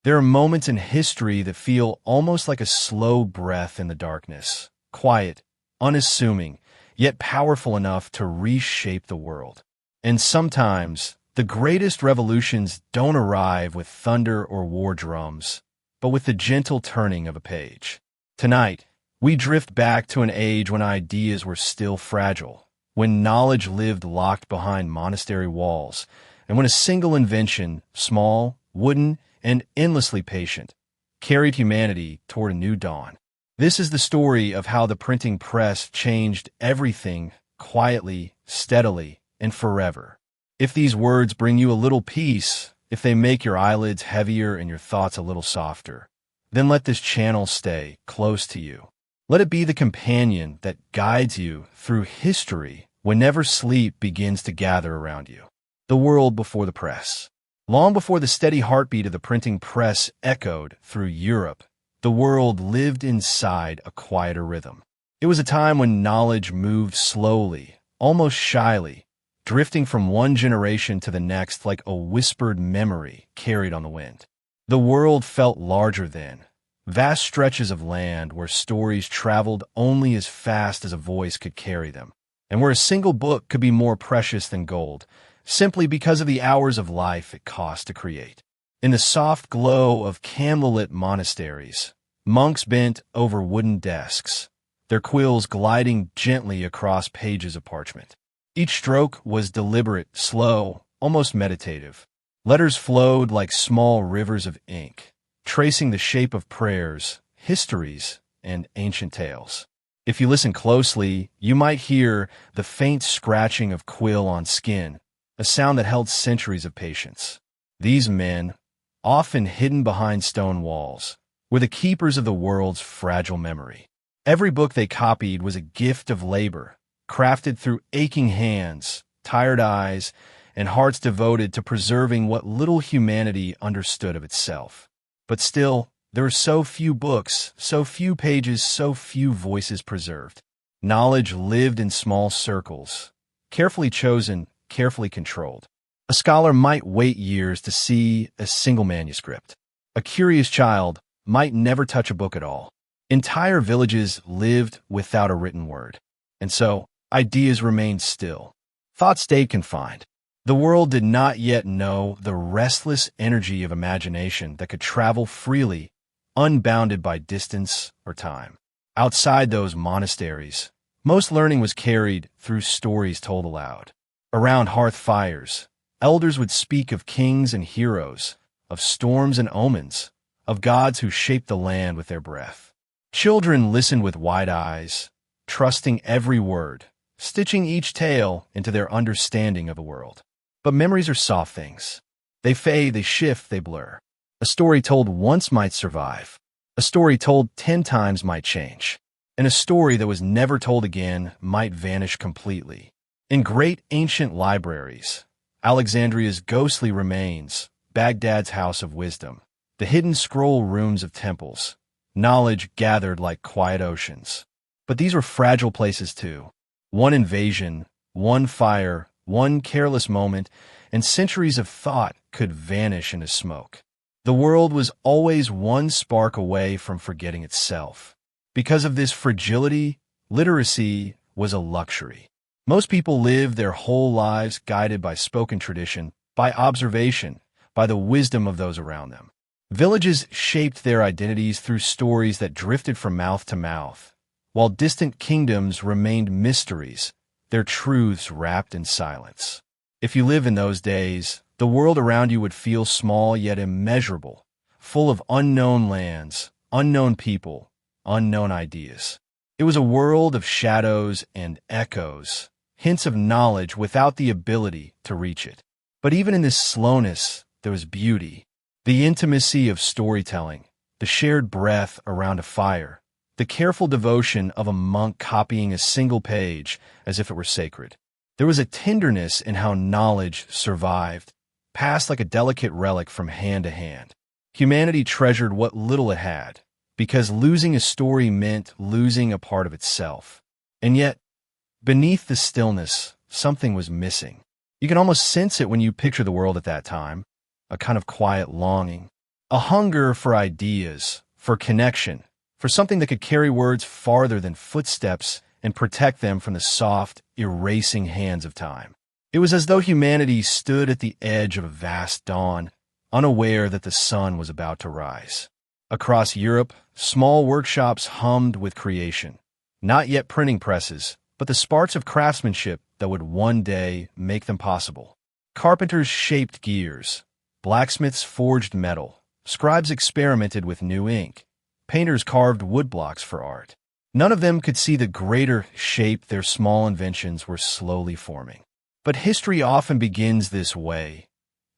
There are moments in history that feel almost like a slow breath in the darkness, quiet, unassuming, yet powerful enough to reshape the world. And sometimes, the greatest revolutions don't arrive with thunder or war drums, but with the gentle turning of a page. Tonight, we drift back to an age when ideas were still fragile, when knowledge lived locked behind monastery walls, and when a single invention, small, wooden, and endlessly patient, carried humanity toward a new dawn. This is the story of how the printing press changed everything quietly, steadily, and forever. If these words bring you a little peace, if they make your eyelids heavier and your thoughts a little softer, then let this channel stay close to you. Let it be the companion that guides you through history whenever sleep begins to gather around you. The world before the press. Long before the steady heartbeat of the printing press echoed through Europe, the world lived inside a quieter rhythm. It was a time when knowledge moved slowly, almost shyly, drifting from one generation to the next like a whispered memory carried on the wind. The world felt larger then, vast stretches of land where stories traveled only as fast as a voice could carry them, and where a single book could be more precious than gold, simply because of the hours of life it cost to create. In the soft glow of candlelit monasteries, monks bent over wooden desks, their quills gliding gently across pages of parchment. Each stroke was deliberate, slow, almost meditative. Letters flowed like small rivers of ink, tracing the shape of prayers, histories, and ancient tales. If you listen closely, you might hear the faint scratching of quill on skin, a sound that held centuries of patience. These men, often hidden behind stone walls, were the keepers of the world's fragile memory. Every book they copied was a gift of labor, crafted through aching hands, tired eyes, and hearts devoted to preserving what little humanity understood of itself. But still, there are so few books, so few pages, so few voices preserved. Knowledge lived in small circles, carefully chosen, carefully controlled. A scholar might wait years to see a single manuscript. A curious child might never touch a book at all. Entire villages lived without a written word. And so, ideas remained still. Thoughts stayed confined. The world did not yet know the restless energy of imagination that could travel freely, unbounded by distance or time. Outside those monasteries, most learning was carried through stories told aloud. Around hearth fires, elders would speak of kings and heroes, of storms and omens, of gods who shaped the land with their breath. Children listened with wide eyes, trusting every word, stitching each tale into their understanding of the world. But memories are soft things. They fade, they shift, they blur. A story told once might survive. A story told 10 times might change. And a story that was never told again might vanish completely. In great ancient libraries, Alexandria's ghostly remains, Baghdad's house of wisdom, the hidden scroll rooms of temples, knowledge gathered like quiet oceans. But these were fragile places too. One invasion, one fire, one careless moment, and centuries of thought could vanish into smoke. The world was always one spark away from forgetting itself. Because of this fragility, literacy was a luxury. Most people lived their whole lives guided by spoken tradition, by observation, by the wisdom of those around them. Villages shaped their identities through stories that drifted from mouth to mouth, while distant kingdoms remained mysteries, their truths wrapped in silence. If you live in those days, the world around you would feel small yet immeasurable, full of unknown lands, unknown people, unknown ideas. It was a world of shadows and echoes, hints of knowledge without the ability to reach it. But even in this slowness, there was beauty. The intimacy of storytelling, the shared breath around a fire, the careful devotion of a monk copying a single page as if it were sacred. There was a tenderness in how knowledge survived, passed like a delicate relic from hand to hand. Humanity treasured what little it had, because losing a story meant losing a part of itself. And yet, beneath the stillness, something was missing. You can almost sense it when you picture the world at that time, a kind of quiet longing, A hunger for ideas, for connection, for something that could carry words farther than footsteps and protect them from the soft, erasing hands of time. It was as though humanity stood at the edge of a vast dawn, unaware that the sun was about to rise. Across Europe, small workshops hummed with creation. Not yet printing presses, but the sparks of craftsmanship that would one day make them possible. Carpenters shaped gears. Blacksmiths forged metal. Scribes experimented with new ink. Painters carved woodblocks for art. None of them could see the greater shape their small inventions were slowly forming. But history often begins this way,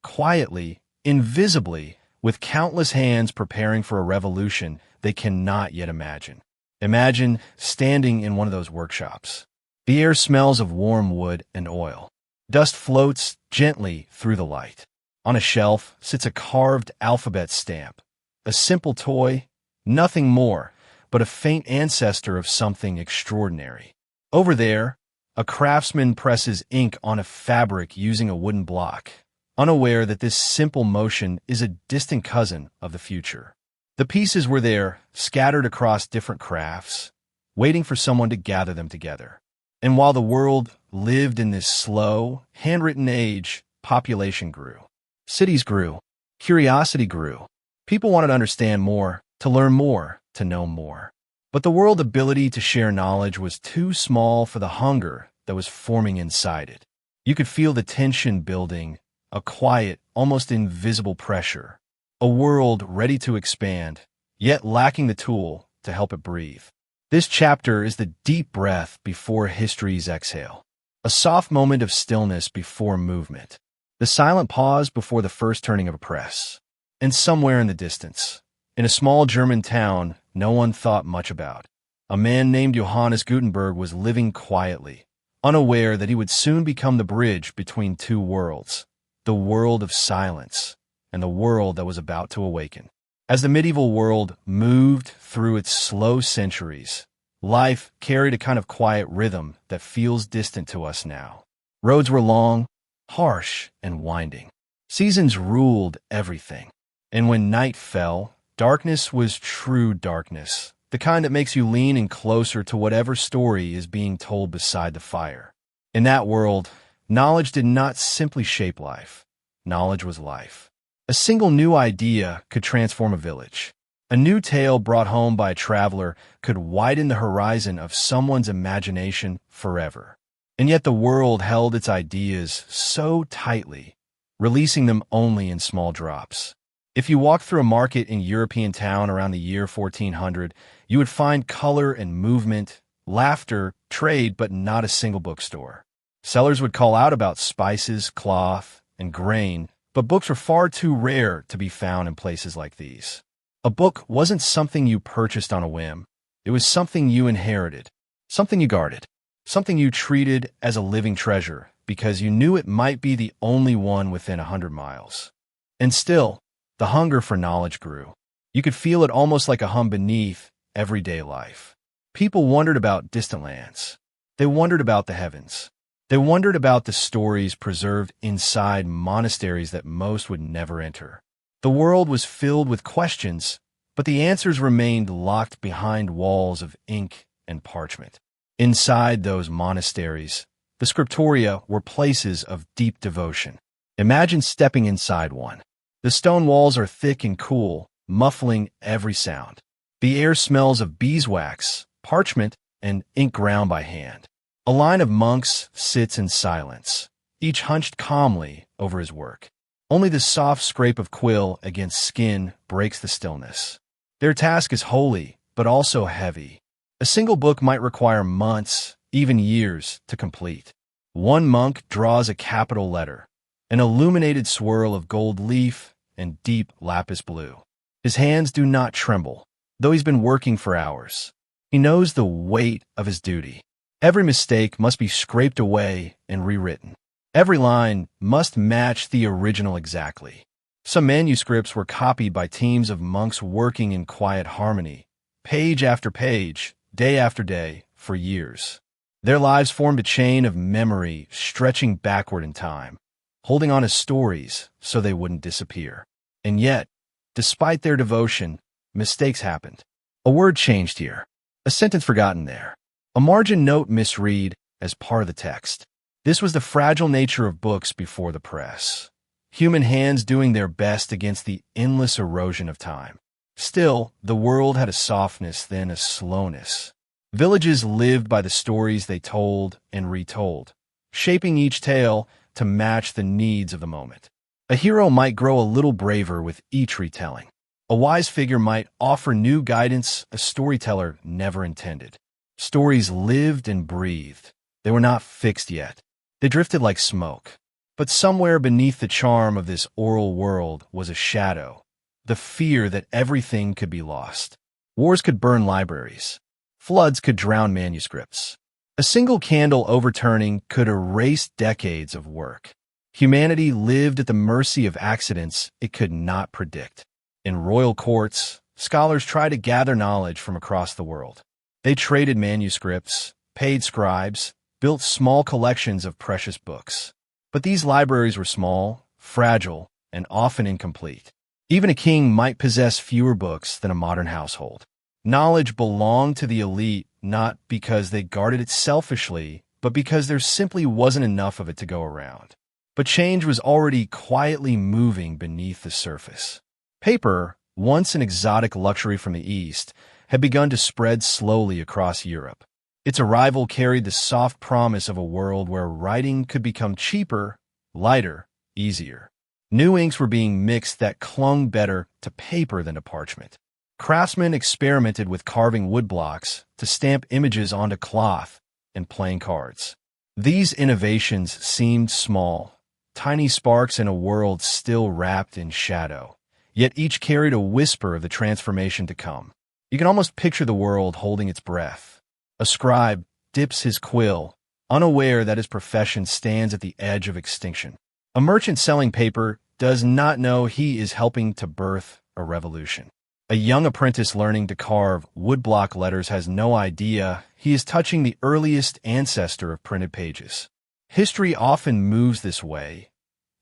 quietly, invisibly, with countless hands preparing for a revolution they cannot yet imagine. Imagine standing in one of those workshops. The air smells of warm wood and oil. Dust floats gently through the light. On a shelf sits a carved alphabet stamp, a simple toy, nothing more, but a faint ancestor of something extraordinary. Over there, a craftsman presses ink on a fabric using a wooden block, unaware that this simple motion is a distant cousin of the future. The pieces were there, scattered across different crafts, waiting for someone to gather them together. And while the world lived in this slow, handwritten age, population grew. Cities grew. Curiosity grew. People wanted to understand more, to learn more, to know more. But the world's ability to share knowledge was too small for the hunger that was forming inside it. You could feel the tension building, a quiet, almost invisible pressure. A world ready to expand, yet lacking the tool to help it breathe. This chapter is the deep breath before history's exhale. A soft moment of stillness before movement. The silent pause before the first turning of a press. And somewhere in the distance, in a small German town no one thought much about, a man named Johannes Gutenberg was living quietly, unaware that he would soon become the bridge between two worlds, the world of silence and the world that was about to awaken. As the medieval world moved through its slow centuries, life carried a kind of quiet rhythm that feels distant to us now. Roads were long, harsh, and winding. Seasons ruled everything. And when night fell, darkness was true darkness, the kind that makes you lean in closer to whatever story is being told beside the fire. In that world, knowledge did not simply shape life. Knowledge was life. A single new idea could transform a village. A new tale brought home by a traveler could widen the horizon of someone's imagination forever. And yet the world held its ideas so tightly, releasing them only in small drops. If you walked through a market in a European town around the year 1400, you would find color and movement, laughter, trade, but not a single bookstore. Sellers would call out about spices, cloth, and grain, but books were far too rare to be found in places like these. A book wasn't something you purchased on a whim. It was something you inherited, something you guarded, something you treated as a living treasure because you knew it might be the only one within 100 miles. And still, the hunger for knowledge grew. You could feel it almost like a hum beneath everyday life. People wondered about distant lands. They wondered about the heavens. They wondered about the stories preserved inside monasteries that most would never enter. The world was filled with questions, but the answers remained locked behind walls of ink and parchment. Inside those monasteries, the scriptoria were places of deep devotion. Imagine stepping inside one. The stone walls are thick and cool, muffling every sound. The air smells of beeswax, parchment, and ink ground by hand. A line of monks sits in silence, each hunched calmly over his work. Only the soft scrape of quill against skin breaks the stillness. Their task is holy, but also heavy. A single book might require months, even years, to complete. One monk draws a capital letter, an illuminated swirl of gold leaf and deep lapis blue. His hands do not tremble, though he's been working for hours. He knows the weight of his duty. Every mistake must be scraped away and rewritten. Every line must match the original exactly. Some manuscripts were copied by teams of monks working in quiet harmony, page after page, day after day, for years. Their lives formed a chain of memory stretching backward in time, holding on to stories so they wouldn't disappear. And yet, Despite their devotion, mistakes happened. A word changed here, a sentence forgotten there, a margin note misread as part of the text. This was the fragile nature of books before the press. Human hands doing their best against the endless erosion of time. Still, the world had a softness, then a slowness. Villages lived by the stories they told and retold, shaping each tale to match the needs of the moment. A hero might grow a little braver with each retelling. A wise figure might offer new guidance a storyteller never intended. Stories lived and breathed. They were not fixed yet. They drifted like smoke. But somewhere beneath the charm of this oral world was a shadow, the fear that everything could be lost. Wars could burn libraries. Floods could drown manuscripts. A single candle overturning could erase decades of work. Humanity lived at the mercy of accidents it could not predict. In royal courts, scholars tried to gather knowledge from across the world. They traded manuscripts, paid scribes, built small collections of precious books. But these libraries were small, fragile, and often incomplete. Even a king might possess fewer books than a modern household. Knowledge belonged to the elite not because they guarded it selfishly, but because there simply wasn't enough of it to go around. But change was already quietly moving beneath the surface. Paper, once an exotic luxury from the East, had begun to spread slowly across Europe. Its arrival carried the soft promise of a world where writing could become cheaper, lighter, easier. New inks were being mixed that clung better to paper than to parchment. Craftsmen experimented with carving woodblocks to stamp images onto cloth and playing cards. These innovations seemed small, tiny sparks in a world still wrapped in shadow, yet each carried a whisper of the transformation to come. You can almost picture the world holding its breath. A scribe dips his quill, unaware that his profession stands at the edge of extinction. A merchant selling paper does not know he is helping to birth a revolution. A young apprentice learning to carve woodblock letters has no idea he is touching the earliest ancestor of printed pages. History often moves this way,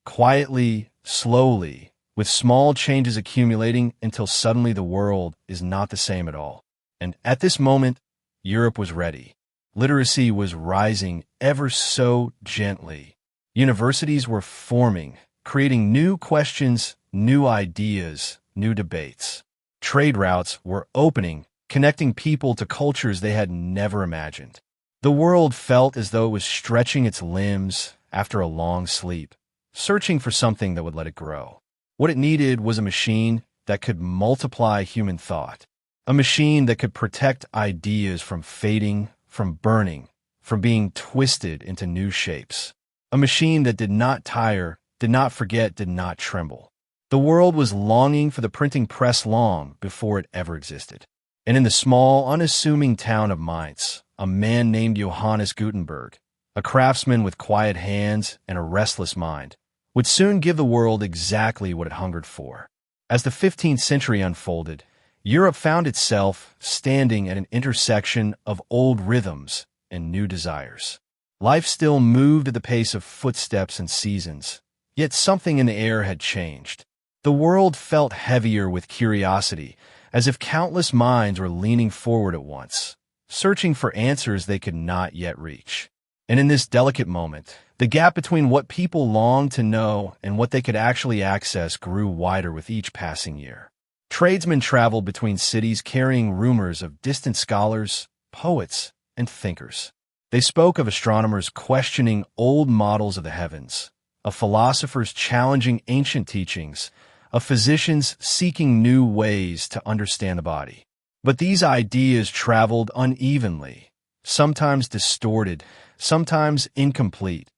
quietly, slowly, with small changes accumulating until suddenly the world is not the same at all. And at this moment, Europe was ready. Literacy was rising ever so gently. Universities were forming, creating new questions, new ideas, new debates. Trade routes were opening, connecting people to cultures they had never imagined. The world felt as though it was stretching its limbs after a long sleep, searching for something that would let it grow. What it needed was a machine that could multiply human thought, a machine that could protect ideas from fading, from burning, from being twisted into new shapes, a machine that did not tire, did not forget, did not tremble. The world was longing for the printing press long before it ever existed. And in the small, unassuming town of Mainz, a man named Johannes Gutenberg, a craftsman with quiet hands and a restless mind, would soon give the world exactly what it hungered for. As the 15th century unfolded, Europe found itself standing at an intersection of old rhythms and new desires. Life still moved at the pace of footsteps and seasons, yet something in the air had changed. The world felt heavier with curiosity, as if countless minds were leaning forward at once, searching for answers they could not yet reach. And in this delicate moment, the gap between what people longed to know and what they could actually access grew wider with each passing year. Tradesmen traveled between cities carrying rumors of distant scholars, poets, and thinkers. They spoke of astronomers questioning old models of the heavens, of philosophers challenging ancient teachings, of physicians seeking new ways to understand the body. But these ideas traveled unevenly, sometimes distorted, sometimes incomplete,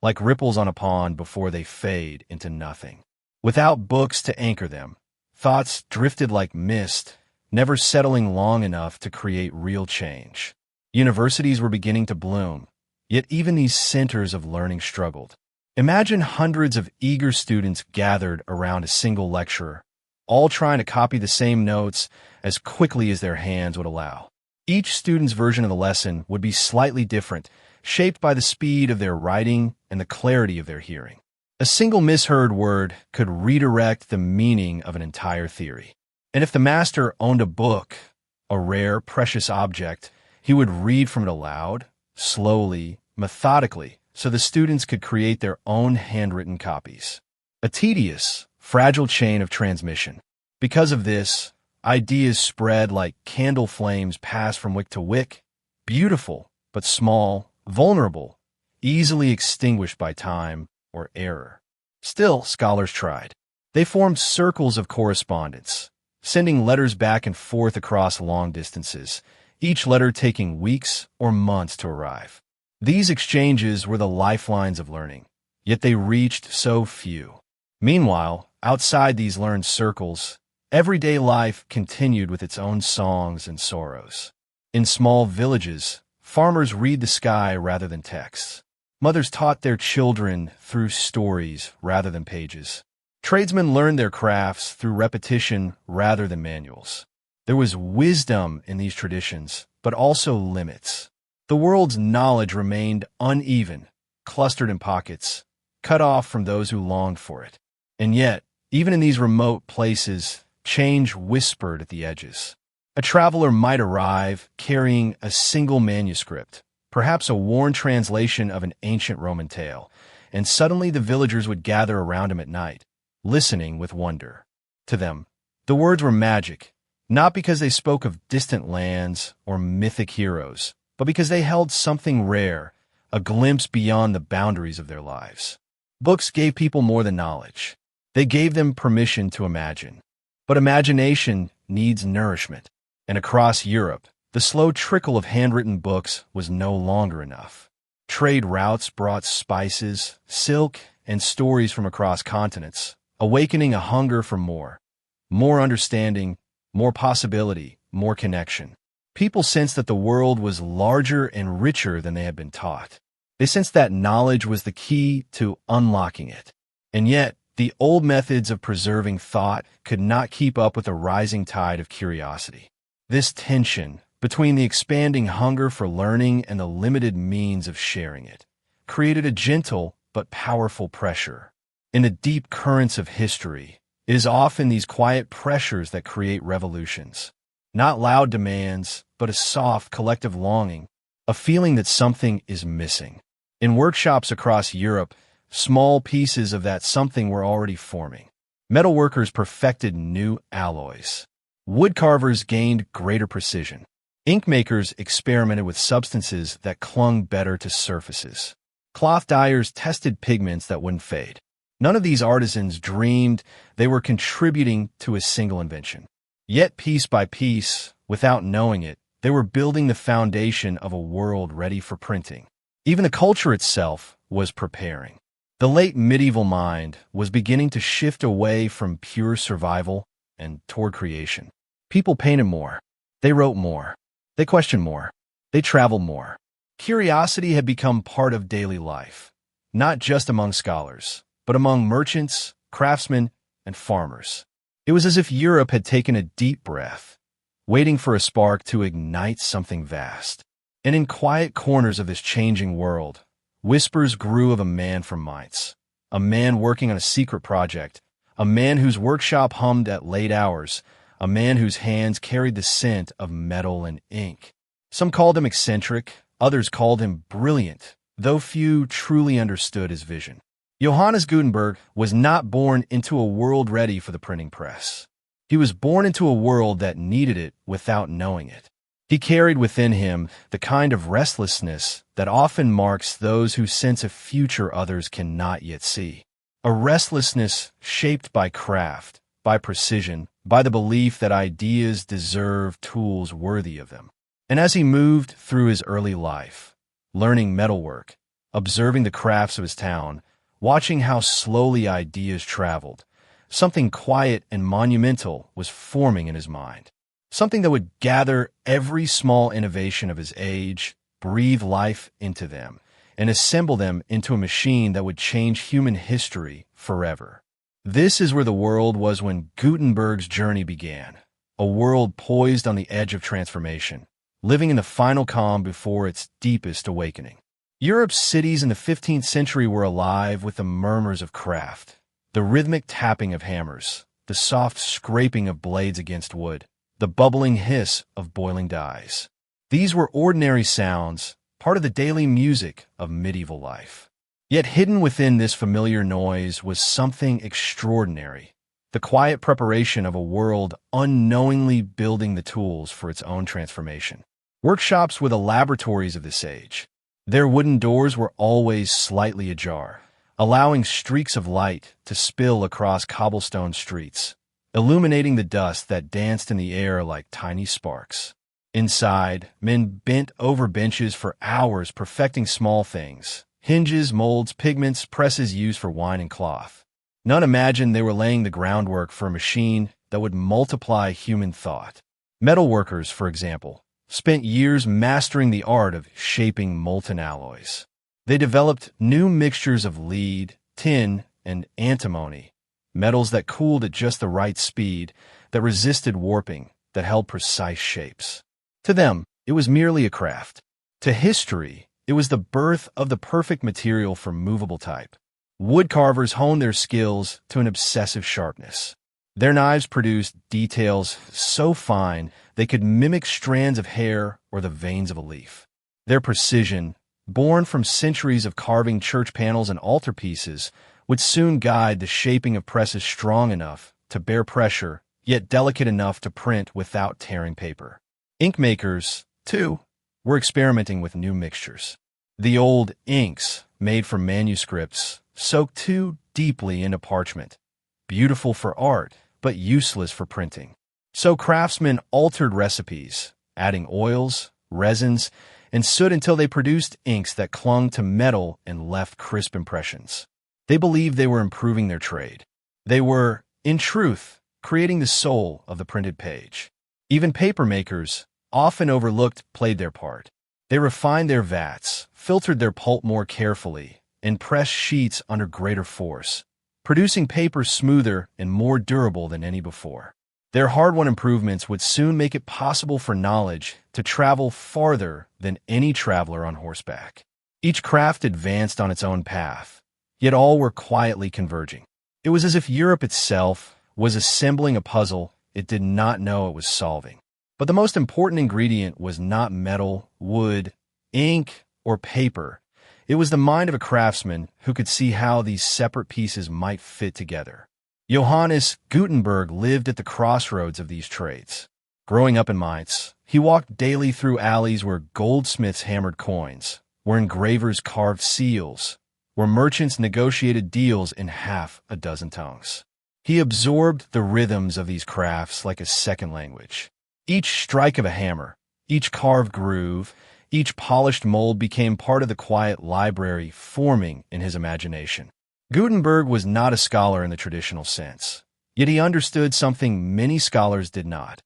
like ripples on a pond before they fade into nothing. Without books to anchor them, thoughts drifted like mist, never settling long enough to create real change. Universities were beginning to bloom, yet even these centers of learning struggled. Imagine hundreds of eager students gathered around a single lecturer, all trying to copy the same notes as quickly as their hands would allow. Each student's version of the lesson would be slightly different, shaped by the speed of their writing and the clarity of their hearing. A single misheard word could redirect the meaning of an entire theory. And if the master owned a book, a rare, precious object, he would read from it aloud, slowly, methodically, so the students could create their own handwritten copies. A tedious, fragile chain of transmission. Because of this, ideas spread like candle flames pass from wick to wick, beautiful, but small, vulnerable, easily extinguished by time or error. Still, scholars tried. They formed circles of correspondence, sending letters back and forth across long distances, each letter taking weeks or months to arrive. These exchanges were the lifelines of learning, yet they reached so few. Meanwhile, outside these learned circles, everyday life continued with its own songs and sorrows. In small villages, farmers read the sky rather than texts. Mothers taught their children through stories rather than pages. Tradesmen learned their crafts through repetition rather than manuals. There was wisdom in these traditions, but also limits. The world's knowledge remained uneven, clustered in pockets, cut off from those who longed for it. And yet, even in these remote places, change whispered at the edges. A traveler might arrive carrying a single manuscript, perhaps a worn translation of an ancient Roman tale, and suddenly the villagers would gather around him at night, listening with wonder. To them, the words were magic, not because they spoke of distant lands or mythic heroes, but because they held something rare, a glimpse beyond the boundaries of their lives. Books gave people more than knowledge. They gave them permission to imagine. But imagination needs nourishment. And across Europe, the slow trickle of handwritten books was no longer enough. Trade routes brought spices, silk, and stories from across continents, awakening a hunger for more. More understanding, more possibility, more connection. People sensed that the world was larger and richer than they had been taught. They sensed that knowledge was the key to unlocking it. And yet, the old methods of preserving thought could not keep up with the rising tide of curiosity. This tension between the expanding hunger for learning and the limited means of sharing it created a gentle but powerful pressure. In the deep currents of history, it is often these quiet pressures that create revolutions. Not loud demands, but a soft collective longing, a feeling that something is missing. In workshops across Europe, small pieces of that something were already forming. Metalworkers perfected new alloys. Woodcarvers gained greater precision. Ink makers experimented with substances that clung better to surfaces. Cloth dyers tested pigments that wouldn't fade. None of these artisans dreamed they were contributing to a single invention. Yet piece by piece, without knowing it, they were building the foundation of a world ready for printing. Even the culture itself was preparing. The late medieval mind was beginning to shift away from pure survival and toward creation. People painted more. They wrote more. They questioned more. They traveled more. Curiosity had become part of daily life, not just among scholars, but among merchants, craftsmen, and farmers. It was as if Europe had taken a deep breath, waiting for a spark to ignite something vast. And in quiet corners of this changing world, whispers grew of a man from Mainz, a man working on a secret project, a man whose workshop hummed at late hours, a man whose hands carried the scent of metal and ink. Some called him eccentric, others called him brilliant, though few truly understood his vision. Johannes Gutenberg was not born into a world ready for the printing press. He was born into a world that needed it without knowing it. He carried within him the kind of restlessness that often marks those who sense a future others cannot yet see. A restlessness shaped by craft, by precision, by the belief that ideas deserve tools worthy of them. And as he moved through his early life, learning metalwork, observing the crafts of his town, watching how slowly ideas traveled, something quiet and monumental was forming in his mind. Something that would gather every small innovation of his age, breathe life into them, and assemble them into a machine that would change human history forever. This is where the world was when Gutenberg's journey began, a world poised on the edge of transformation, living in the final calm before its deepest awakening. Europe's cities in the 15th century were alive with the murmurs of craft, the rhythmic tapping of hammers, the soft scraping of blades against wood, the bubbling hiss of boiling dyes. These were ordinary sounds, part of the daily music of medieval life. Yet hidden within this familiar noise was something extraordinary, the quiet preparation of a world unknowingly building the tools for its own transformation. Workshops were the laboratories of this age. Their wooden doors were always slightly ajar, allowing streaks of light to spill across cobblestone streets, illuminating the dust that danced in the air like tiny sparks. Inside, men bent over benches for hours perfecting small things: hinges, molds, pigments, presses used for wine and cloth. None imagined they were laying the groundwork for a machine that would multiply human thought. Metalworkers, for example, spent years mastering the art of shaping molten alloys. They developed new mixtures of lead, tin, and antimony, metals that cooled at just the right speed, that resisted warping, that held precise shapes. To them, it was merely a craft. To history, it was the birth of the perfect material for movable type. Woodcarvers honed their skills to an obsessive sharpness. Their knives produced details so fine they could mimic strands of hair or the veins of a leaf. Their precision, born from centuries of carving church panels and altarpieces, would soon guide the shaping of presses strong enough to bear pressure, yet delicate enough to print without tearing paper. Ink makers, too, were experimenting with new mixtures. The old inks, made from manuscripts, soaked too deeply into parchment, beautiful for art, but useless for printing. So craftsmen altered recipes, adding oils, resins, and soot until they produced inks that clung to metal and left crisp impressions. They believed they were improving their trade. They were, in truth, creating the soul of the printed page. Even paper makers, often overlooked, played their part. They refined their vats, filtered their pulp more carefully, and pressed sheets under greater force, producing paper smoother and more durable than any before. Their hard-won improvements would soon make it possible for knowledge to travel farther than any traveler on horseback. Each craft advanced on its own path, yet all were quietly converging. It was as if Europe itself was assembling a puzzle it did not know it was solving. But the most important ingredient was not metal, wood, ink, or paper. It was the mind of a craftsman who could see how these separate pieces might fit together. Johannes Gutenberg lived at the crossroads of these trades. Growing up in Mainz, he walked daily through alleys where goldsmiths hammered coins, where engravers carved seals, where merchants negotiated deals in half a dozen tongues. He absorbed the rhythms of these crafts like a second language. Each strike of a hammer, each carved groove, each polished mold became part of the quiet library forming in his imagination. Gutenberg was not a scholar in the traditional sense, yet he understood something many scholars did not.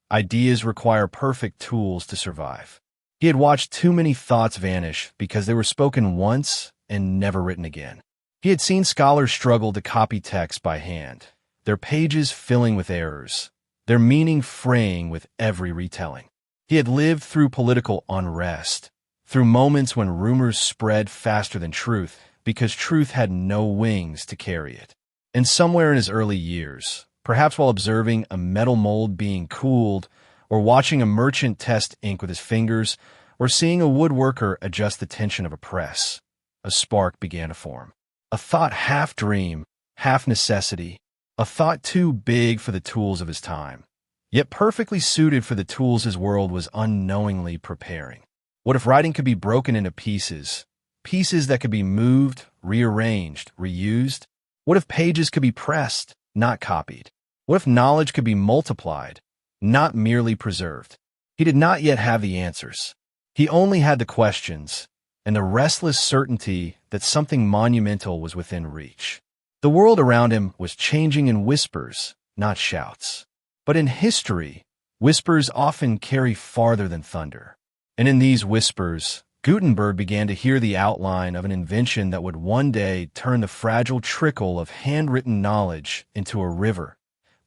Ideas require perfect tools to survive. He had watched too many thoughts vanish because they were spoken once and never written again. He had seen scholars struggle to copy text by hand, their pages filling with errors, their meaning fraying with every retelling. He had lived through political unrest, through moments when rumors spread faster than truth because truth had no wings to carry it. And somewhere in his early years, perhaps while observing a metal mold being cooled, or watching a merchant test ink with his fingers, or seeing a woodworker adjust the tension of a press, a spark began to form. A thought half dream, half necessity, a thought too big for the tools of his time, yet perfectly suited for the tools his world was unknowingly preparing. What if writing could be broken into pieces, pieces that could be moved, rearranged, reused? What if pages could be pressed, not copied? What if knowledge could be multiplied, not merely preserved? He did not yet have the answers. He only had the questions and the restless certainty that something monumental was within reach. The world around him was changing in whispers, not shouts. But in history, whispers often carry farther than thunder. And in these whispers, Gutenberg began to hear the outline of an invention that would one day turn the fragile trickle of handwritten knowledge into a river,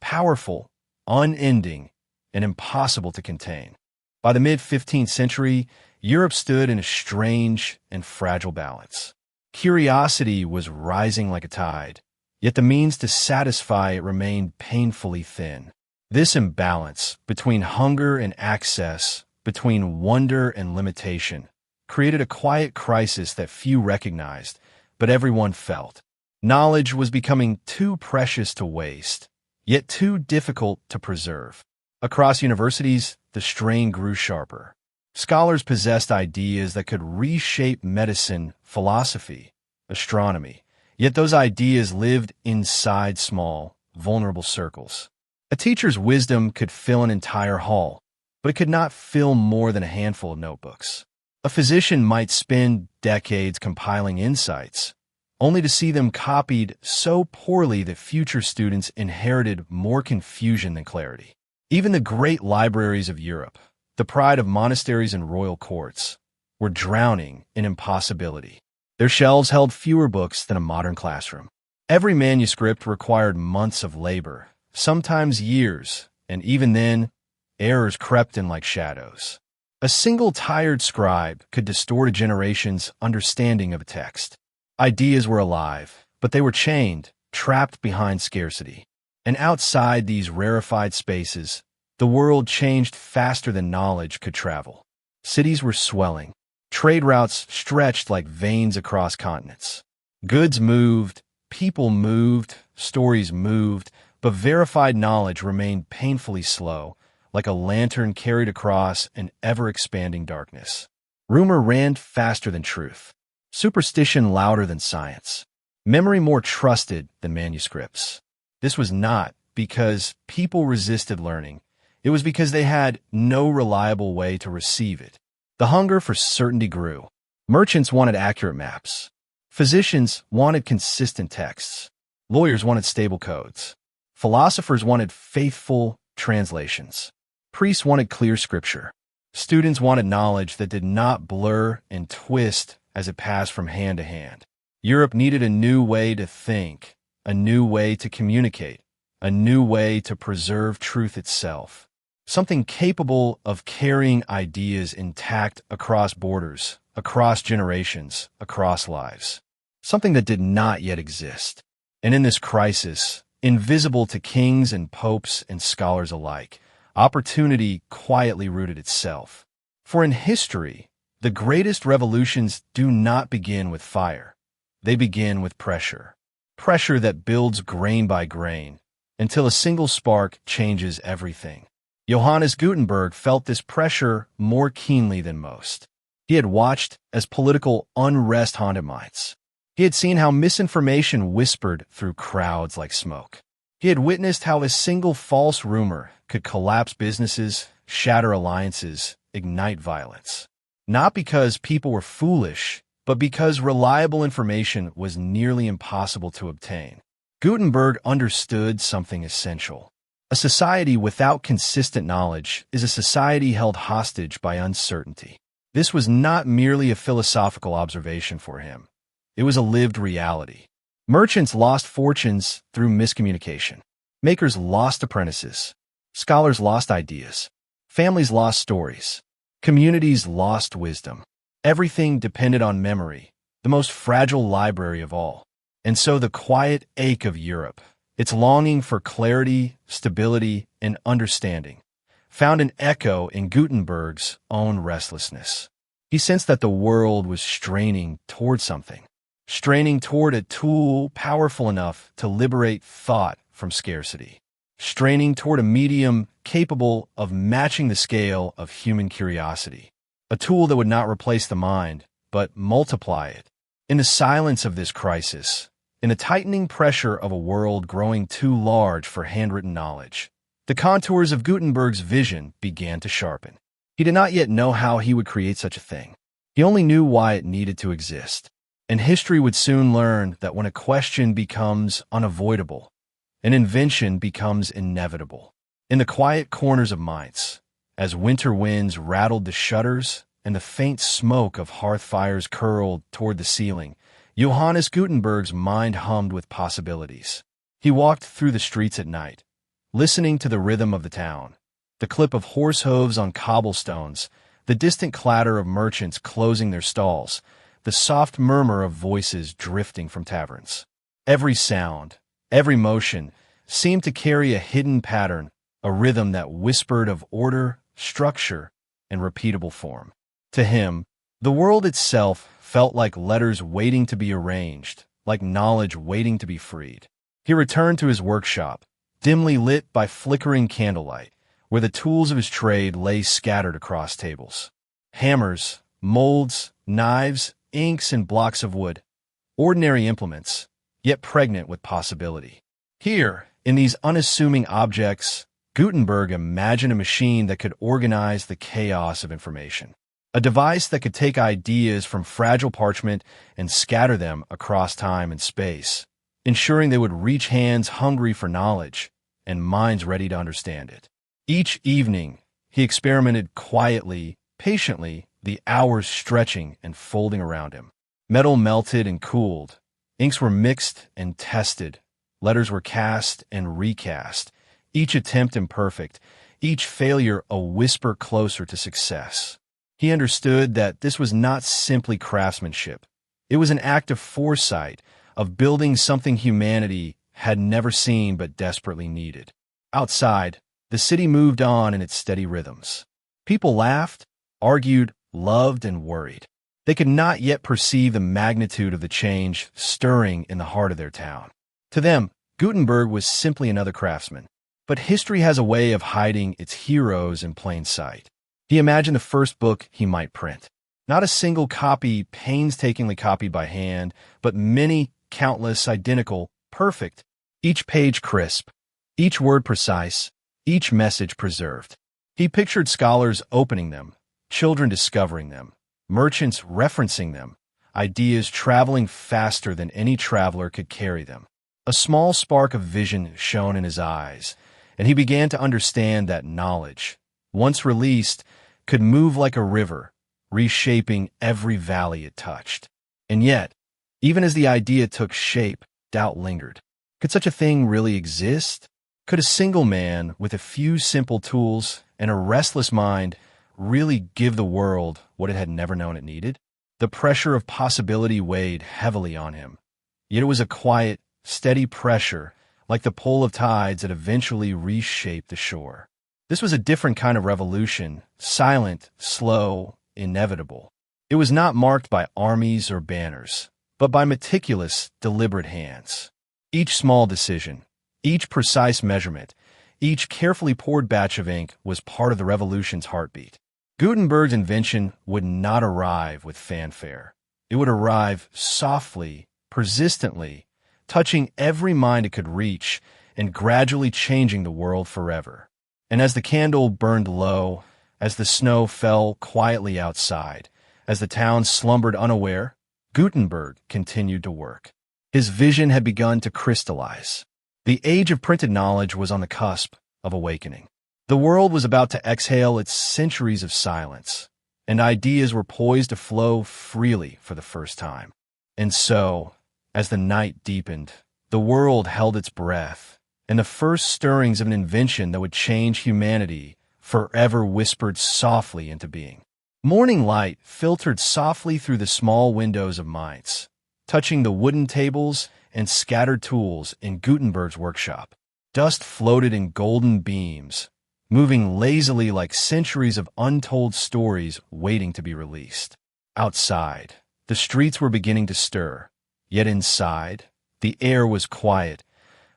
powerful, unending, and impossible to contain. By the mid-15th century, Europe stood in a strange and fragile balance. Curiosity was rising like a tide, yet the means to satisfy it remained painfully thin. This imbalance between hunger and access, between wonder and limitation, created a quiet crisis that few recognized, but everyone felt. Knowledge was becoming too precious to waste, yet too difficult to preserve. Across universities, the strain grew sharper. Scholars possessed ideas that could reshape medicine, philosophy, astronomy, yet those ideas lived inside small, vulnerable circles. A teacher's wisdom could fill an entire hall, but it could not fill more than a handful of notebooks. A physician might spend decades compiling insights, only to see them copied so poorly that future students inherited more confusion than clarity. Even the great libraries of Europe, the pride of monasteries and royal courts, were drowning in impossibility. Their shelves held fewer books than a modern classroom. Every manuscript required months of labor, sometimes years, and even then, errors crept in like shadows. A single tired scribe could distort a generation's understanding of a text. Ideas were alive, but they were chained, trapped behind scarcity. And outside these rarefied spaces, the world changed faster than knowledge could travel. Cities were swelling. Trade routes stretched like veins across continents. Goods moved, people moved, stories moved, but verified knowledge remained painfully slow, like a lantern carried across an ever-expanding darkness. Rumor ran faster than truth. Superstition louder than science. Memory more trusted than manuscripts. This was not because people resisted learning. It was because they had no reliable way to receive it. The hunger for certainty grew. Merchants wanted accurate maps. Physicians wanted consistent texts. Lawyers wanted stable codes. Philosophers wanted faithful translations. Priests wanted clear scripture. Students wanted knowledge that did not blur and twist as it passed from hand to hand. Europe needed a new way to think, a new way to communicate, a new way to preserve truth itself. Something capable of carrying ideas intact across borders, across generations, across lives. Something that did not yet exist. And in this crisis, invisible to kings and popes and scholars alike, opportunity quietly rooted itself. For in history, the greatest revolutions do not begin with fire. They begin with pressure. Pressure that builds grain by grain, until a single spark changes everything. Johannes Gutenberg felt this pressure more keenly than most. He had watched as political unrest haunted minds. He had seen how misinformation whispered through crowds like smoke. He had witnessed how a single false rumor could collapse businesses, shatter alliances, ignite violence. Not because people were foolish, but because reliable information was nearly impossible to obtain. Gutenberg understood something essential. A society without consistent knowledge is a society held hostage by uncertainty. This was not merely a philosophical observation for him. It was a lived reality. Merchants lost fortunes through miscommunication. Makers lost apprentices. Scholars lost ideas. Families lost stories. Communities lost wisdom. Everything depended on memory, the most fragile library of all. And so the quiet ache of Europe, its longing for clarity, stability, and understanding, found an echo in Gutenberg's own restlessness. He sensed that the world was straining toward something, straining toward a tool powerful enough to liberate thought from scarcity, straining toward a medium capable of matching the scale of human curiosity, a tool that would not replace the mind, but multiply it. In the silence of this crisis, in the tightening pressure of a world growing too large for handwritten knowledge, the contours of Gutenberg's vision began to sharpen. He did not yet know how he would create such a thing. He only knew why it needed to exist. And history would soon learn that when a question becomes unavoidable, an invention becomes inevitable. In the quiet corners of Mainz, as winter winds rattled the shutters and the faint smoke of hearth fires curled toward the ceiling, Johannes Gutenberg's mind hummed with possibilities. He walked through the streets at night, listening to the rhythm of the town, The clip of horse hooves on cobblestones, the distant clatter of merchants closing their stalls, the soft murmur of voices drifting from taverns. Every sound, every motion, seemed to carry a hidden pattern, a rhythm that whispered of order, structure, and repeatable form. To him, the world itself felt like letters waiting to be arranged, like knowledge waiting to be freed. He returned to his workshop, dimly lit by flickering candlelight, where the tools of his trade lay scattered across tables. Hammers, molds, knives, inks, and blocks of wood. Ordinary implements, yet pregnant with possibility. Here, in these unassuming objects, Gutenberg imagined a machine that could organize the chaos of information. A device that could take ideas from fragile parchment and scatter them across time and space, ensuring they would reach hands hungry for knowledge and minds ready to understand it. Each evening, he experimented quietly, patiently, the hours stretching and folding around him. Metal melted and cooled. Inks were mixed and tested. Letters were cast and recast, each attempt imperfect, each failure a whisper closer to success. He understood that this was not simply craftsmanship. It was an act of foresight, of building something humanity had never seen but desperately needed. Outside, the city moved on in its steady rhythms. People laughed, argued, loved, and worried. They could not yet perceive the magnitude of the change stirring in the heart of their town. To them, Gutenberg was simply another craftsman. But history has a way of hiding its heroes in plain sight. He imagined the first book he might print. Not a single copy painstakingly copied by hand, but many, countless, identical, perfect, each page crisp, each word precise, each message preserved. He pictured scholars opening them, children discovering them, merchants referencing them, ideas traveling faster than any traveler could carry them. A small spark of vision shone in his eyes, and he began to understand that knowledge, once released, could move like a river, reshaping every valley it touched. And yet, even as the idea took shape, doubt lingered. Could such a thing really exist? Could a single man with a few simple tools and a restless mind really give the world what it had never known it needed? The pressure of possibility weighed heavily on him. Yet it was a quiet, steady pressure, like the pull of tides that eventually reshaped the shore. This was a different kind of revolution, silent, slow, inevitable. It was not marked by armies or banners, but by meticulous, deliberate hands. Each small decision, each precise measurement, each carefully poured batch of ink was part of the revolution's heartbeat. Gutenberg's invention would not arrive with fanfare. It would arrive softly, persistently, touching every mind it could reach and gradually changing the world forever. And as the candle burned low, as the snow fell quietly outside, as the town slumbered unaware, Gutenberg continued to work. His vision had begun to crystallize. The age of printed knowledge was on the cusp of awakening. The world was about to exhale its centuries of silence, and ideas were poised to flow freely for the first time. And so, as the night deepened, the world held its breath, and the first stirrings of an invention that would change humanity forever whispered softly into being. Morning light filtered softly through the small windows of Mainz, touching the wooden tables and scattered tools in Gutenberg's workshop. Dust floated in golden beams, moving lazily like centuries of untold stories waiting to be released. Outside, the streets were beginning to stir, yet inside, the air was quiet,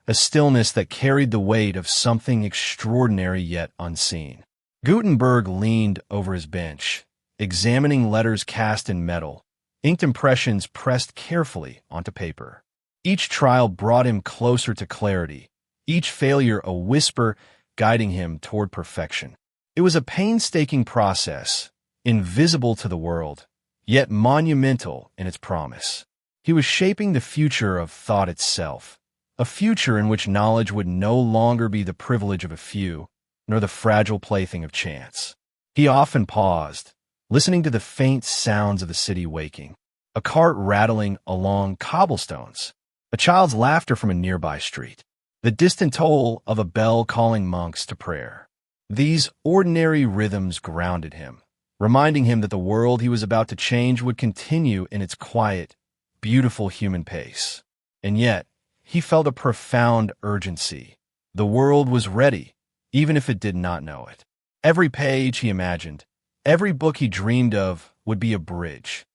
a stillness that carried the weight of something extraordinary yet unseen. Gutenberg leaned over his bench, examining letters cast in metal, inked impressions pressed carefully onto paper. Each trial brought him closer to clarity, each failure a whisper guiding him toward perfection. It was a painstaking process, invisible to the world, yet monumental in its promise. He was shaping the future of thought itself, a future in which knowledge would no longer be the privilege of a few, nor the fragile plaything of chance. He often paused, listening to the faint sounds of the city waking, a cart rattling along cobblestones, a child's laughter from a nearby street, the distant toll of a bell calling monks to prayer. These ordinary rhythms grounded him, reminding him that the world he was about to change would continue in its quiet, beautiful human pace. And yet, he felt a profound urgency. The world was ready, even if it did not know it. Every page he imagined, every book he dreamed of would be a bridge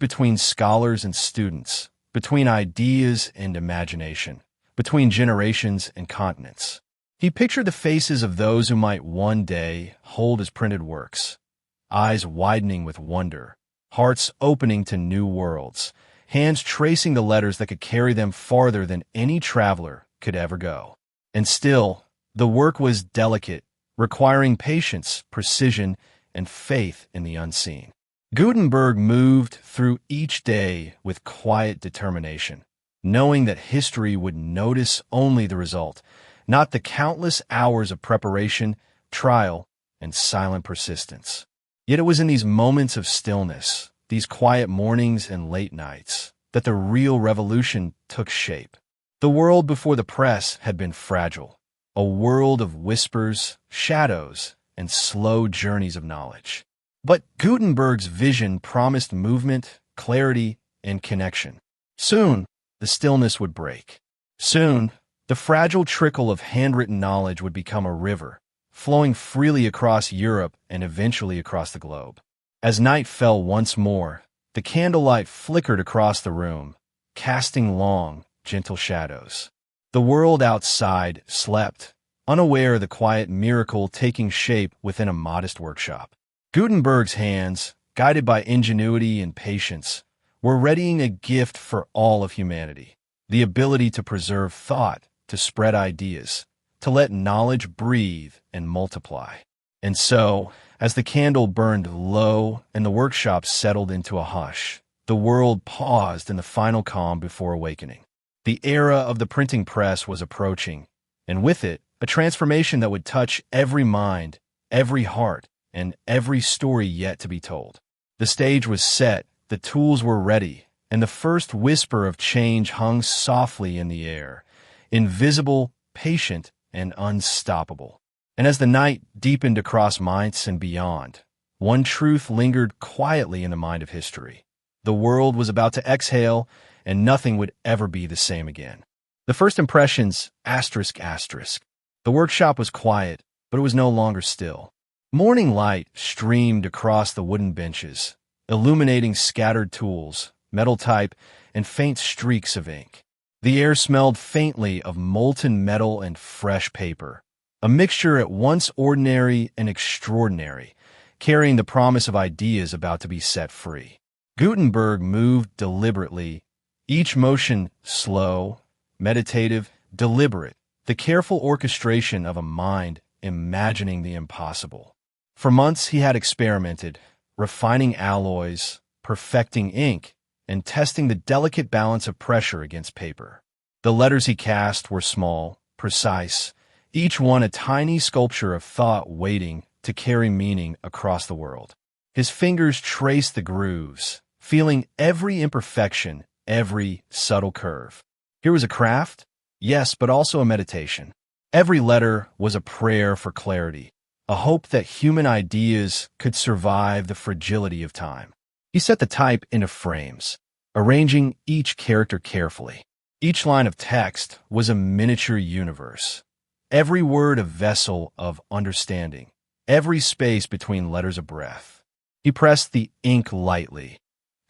between scholars and students, between ideas and imagination, between generations and continents. He pictured the faces of those who might one day hold his printed works, eyes widening with wonder, hearts opening to new worlds, hands tracing the letters that could carry them farther than any traveler could ever go. And still, the work was delicate, requiring patience, precision, and faith in the unseen. Gutenberg moved through each day with quiet determination, knowing that history would notice only the result, not the countless hours of preparation, trial, and silent persistence. Yet it was in these moments of stillness, these quiet mornings and late nights, that the real revolution took shape. The world before the press had been fragile, a world of whispers, shadows, and slow journeys of knowledge. But Gutenberg's vision promised movement, clarity, and connection. Soon, the stillness would break. Soon, the fragile trickle of handwritten knowledge would become a river, flowing freely across Europe and eventually across the globe. As night fell once more, the candlelight flickered across the room, casting long, gentle shadows. The world outside slept, unaware of the quiet miracle taking shape within a modest workshop. Gutenberg's hands, guided by ingenuity and patience, were readying a gift for all of humanity, the ability to preserve thought, to spread ideas, to let knowledge breathe and multiply. And so, as the candle burned low and the workshop settled into a hush, the world paused in the final calm before awakening. The era of the printing press was approaching, and with it, a transformation that would touch every mind, every heart, and every story yet to be told. The stage was set, the tools were ready, and the first whisper of change hung softly in the air, invisible, patient, and unstoppable. And as the night deepened across Mainz and beyond, one truth lingered quietly in the mind of history. The world was about to exhale, and nothing would ever be the same again. The first impressions, asterisk, asterisk. The workshop was quiet, but it was no longer still. Morning light streamed across the wooden benches, illuminating scattered tools, metal type, and faint streaks of ink. The air smelled faintly of molten metal and fresh paper, a mixture at once ordinary and extraordinary, carrying the promise of ideas about to be set free. Gutenberg moved deliberately, each motion slow, meditative, deliberate, the careful orchestration of a mind imagining the impossible. For months he had experimented, refining alloys, perfecting ink, and testing the delicate balance of pressure against paper. The letters he cast were small, precise, each one a tiny sculpture of thought waiting to carry meaning across the world. His fingers traced the grooves, feeling every imperfection, every subtle curve. Here was a craft, yes, but also a meditation. Every letter was a prayer for clarity, a hope that human ideas could survive the fragility of time. He set the type into frames, arranging each character carefully. Each line of text was a miniature universe, every word a vessel of understanding, every space between letters a breath. He pressed the ink lightly,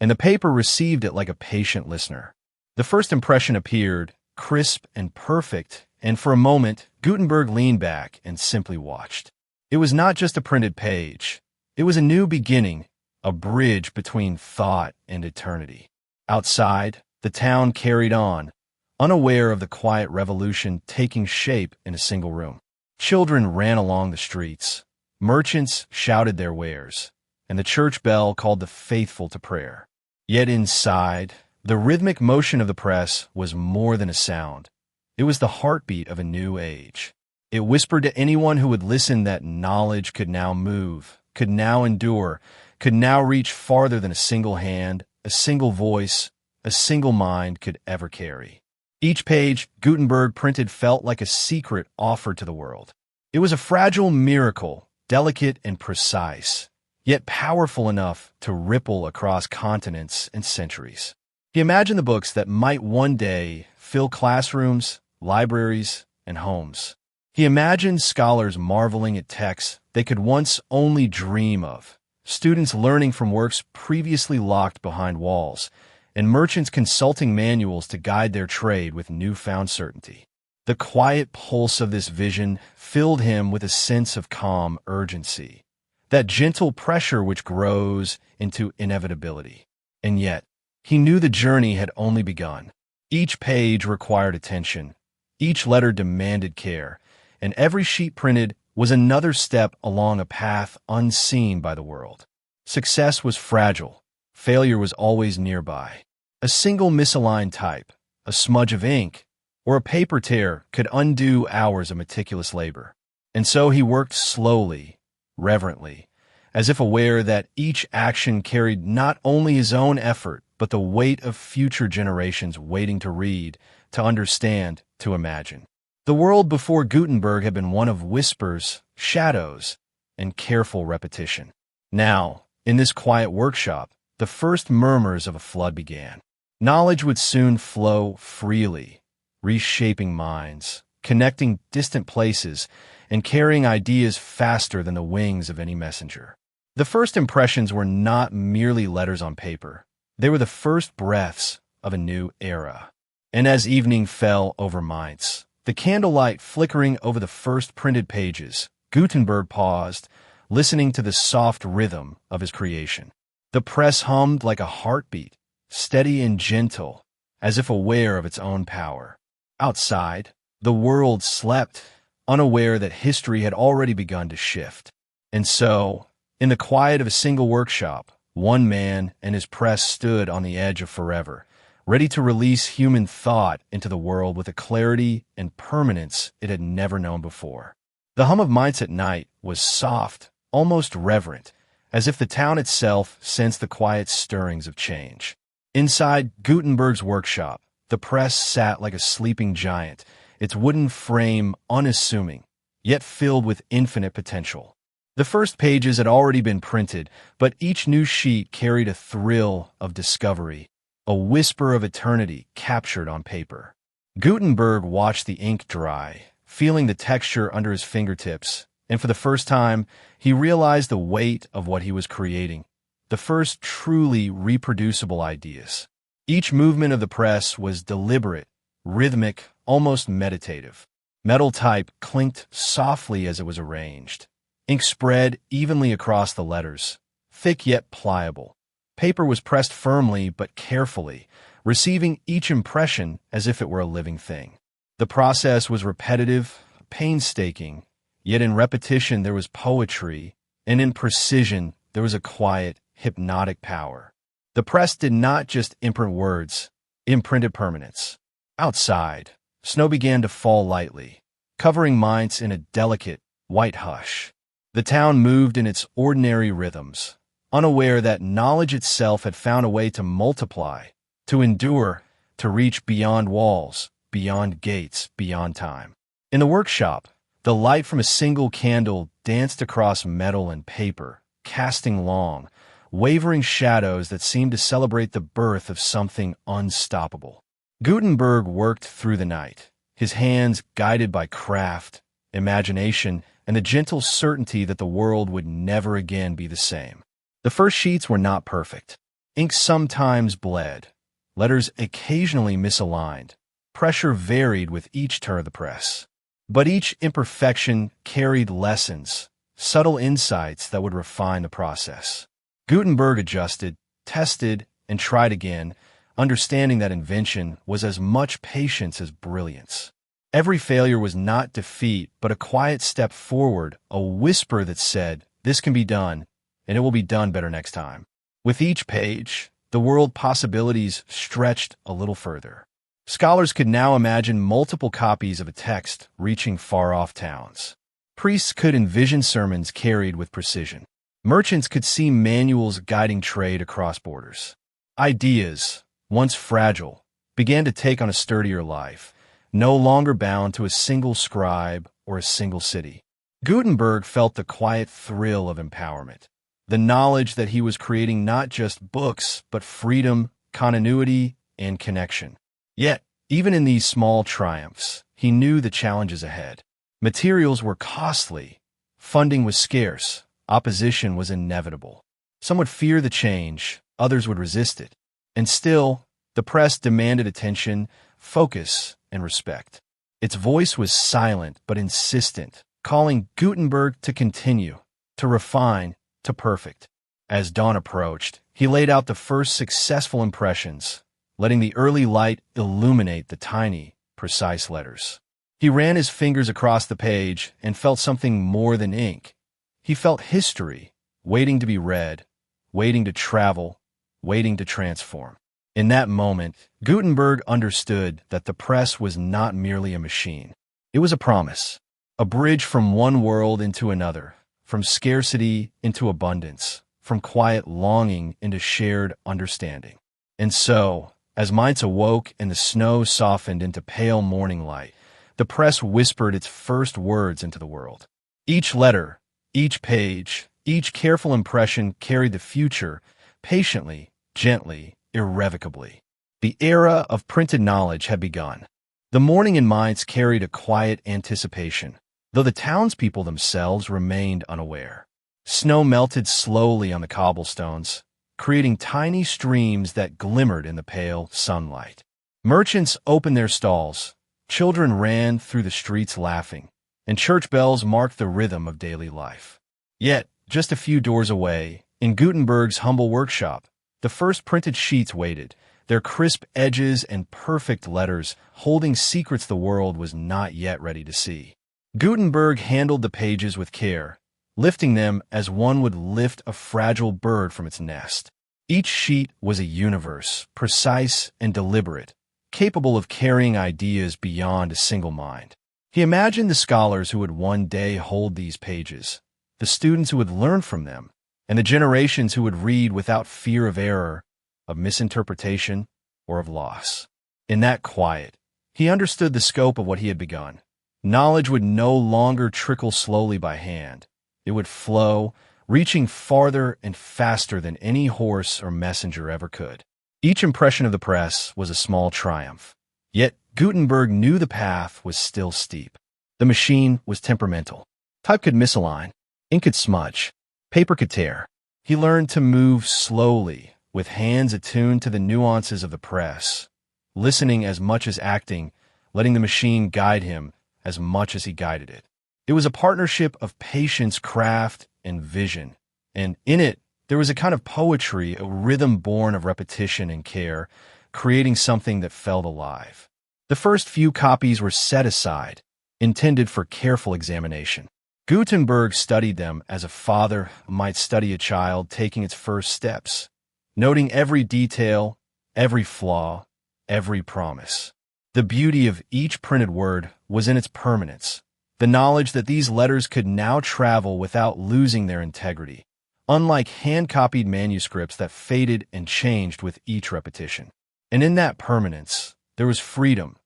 and the paper received it like a patient listener. The first impression appeared, crisp and perfect, and for a moment, Gutenberg leaned back and simply watched. It was not just a printed page. It was a new beginning, a bridge between thought and eternity. Outside, the town carried on, unaware of the quiet revolution taking shape in a single room. Children ran along the streets, merchants shouted their wares, and the church bell called the faithful to prayer. Yet inside, the rhythmic motion of the press was more than a sound. It was the heartbeat of a new age. It whispered to anyone who would listen that knowledge could now move, could now endure, could now reach farther than a single hand, a single voice, a single mind could ever carry. Each page Gutenberg printed felt like a secret offered to the world. It was a fragile miracle, delicate and precise, yet powerful enough to ripple across continents and centuries. He imagined the books that might one day fill classrooms, libraries, and homes. He imagined scholars marveling at texts they could once only dream of, students learning from works previously locked behind walls, and merchants consulting manuals to guide their trade with newfound certainty. The quiet pulse of this vision filled him with a sense of calm urgency, that gentle pressure which grows into inevitability. And yet, he knew the journey had only begun. Each page required attention, each letter demanded care, and every sheet printed was another step along a path unseen by the world. Success was fragile. Failure was always nearby. A single misaligned type, a smudge of ink, or a paper tear could undo hours of meticulous labor. And so he worked slowly, reverently, as if aware that each action carried not only his own effort, but the weight of future generations waiting to read, to understand, to imagine. The world before Gutenberg had been one of whispers, shadows, and careful repetition. Now, in this quiet workshop, the first murmurs of a flood began. Knowledge would soon flow freely, reshaping minds, connecting distant places, and carrying ideas faster than the wings of any messenger. The first impressions were not merely letters on paper. They were the first breaths of a new era. And as evening fell over Mainz, the candlelight flickering over the first printed pages, Gutenberg paused, listening to the soft rhythm of his creation. The press hummed like a heartbeat, steady and gentle, as if aware of its own power. Outside, the world slept, unaware that history had already begun to shift. And so, in the quiet of a single workshop, one man and his press stood on the edge of forever, ready to release human thought into the world with a clarity and permanence it had never known before. The hum of Mainz at night was soft, almost reverent, as if the town itself sensed the quiet stirrings of change. Inside Gutenberg's workshop, the press sat like a sleeping giant, its wooden frame unassuming, yet filled with infinite potential. The first pages had already been printed, but each new sheet carried a thrill of discovery, a whisper of eternity captured on paper. Gutenberg watched the ink dry, feeling the texture under his fingertips, and for the first time, he realized the weight of what he was creating, the first truly reproducible ideas. Each movement of the press was deliberate, rhythmic, almost meditative. Metal type clinked softly as it was arranged. Ink spread evenly across the letters, thick yet pliable. Paper was pressed firmly but carefully, receiving each impression as if it were a living thing. The process was repetitive, painstaking, yet in repetition there was poetry, and in precision there was a quiet, hypnotic power. The press did not just imprint words, it imprinted permanence. Outside, snow began to fall lightly, covering Mainz in a delicate, white hush. The town moved in its ordinary rhythms, unaware that knowledge itself had found a way to multiply, to endure, to reach beyond walls, beyond gates, beyond time. In the workshop, the light from a single candle danced across metal and paper, casting long, wavering shadows that seemed to celebrate the birth of something unstoppable. Gutenberg worked through the night, his hands guided by craft, imagination, and the gentle certainty that the world would never again be the same. The first sheets were not perfect. Ink sometimes bled, letters occasionally misaligned, pressure varied with each turn of the press. But each imperfection carried lessons, subtle insights that would refine the process. Gutenberg adjusted, tested, and tried again, understanding that invention was as much patience as brilliance. Every failure was not defeat, but a quiet step forward, a whisper that said, "This can be done, and it will be done better next time." With each page, the world possibilities stretched a little further. Scholars could now imagine multiple copies of a text reaching far-off towns. Priests could envision sermons carried with precision. Merchants could see manuals guiding trade across borders. Ideas, once fragile, began to take on a sturdier life, no longer bound to a single scribe or a single city. Gutenberg felt the quiet thrill of empowerment, the knowledge that he was creating not just books, but freedom, continuity, and connection. Yet, even in these small triumphs, he knew the challenges ahead. Materials were costly, funding was scarce, opposition was inevitable. Some would fear the change, others would resist it. And still, the press demanded attention, focus, and respect. Its voice was silent but insistent, calling Gutenberg to continue, to refine, to perfect. As dawn approached, he laid out the first successful impressions, letting the early light illuminate the tiny, precise letters. He ran his fingers across the page and felt something more than ink. He felt history, waiting to be read, waiting to travel, waiting to transform. In that moment, Gutenberg understood that the press was not merely a machine. It was a promise, a bridge from one world into another, from scarcity into abundance, from quiet longing into shared understanding. And so, as minds awoke and the snow softened into pale morning light, the press whispered its first words into the world. Each letter, each page, each careful impression carried the future, patiently, gently, irrevocably. The era of printed knowledge had begun. The morning in Mainz carried a quiet anticipation, though the townspeople themselves remained unaware. Snow melted slowly on the cobblestones, creating tiny streams that glimmered in the pale sunlight. Merchants opened their stalls, children ran through the streets laughing, and church bells marked the rhythm of daily life. Yet, just a few doors away, in Gutenberg's humble workshop, the first printed sheets waited, their crisp edges and perfect letters holding secrets the world was not yet ready to see. Gutenberg handled the pages with care, lifting them as one would lift a fragile bird from its nest. Each sheet was a universe, precise and deliberate, capable of carrying ideas beyond a single mind. He imagined the scholars who would one day hold these pages, the students who would learn from them, and the generations who would read without fear of error, of misinterpretation, or of loss. In that quiet, he understood the scope of what he had begun. Knowledge would no longer trickle slowly by hand. It would flow, reaching farther and faster than any horse or messenger ever could. Each impression of the press was a small triumph. Yet Gutenberg knew the path was still steep. The machine was temperamental. Type could misalign, ink could smudge, paper could tear. He learned to move slowly, with hands attuned to the nuances of the press, listening as much as acting, letting the machine guide him as much as he guided it. It was a partnership of patience, craft, and vision, and in it, there was a kind of poetry, a rhythm born of repetition and care, creating something that felt alive. The first few copies were set aside, intended for careful examination. Gutenberg studied them as a father might study a child taking its first steps, noting every detail, every flaw, every promise. The beauty of each printed word was in its permanence, the knowledge that these letters could now travel without losing their integrity, unlike hand-copied manuscripts that faded and changed with each repetition. And in that permanence, there was freedom.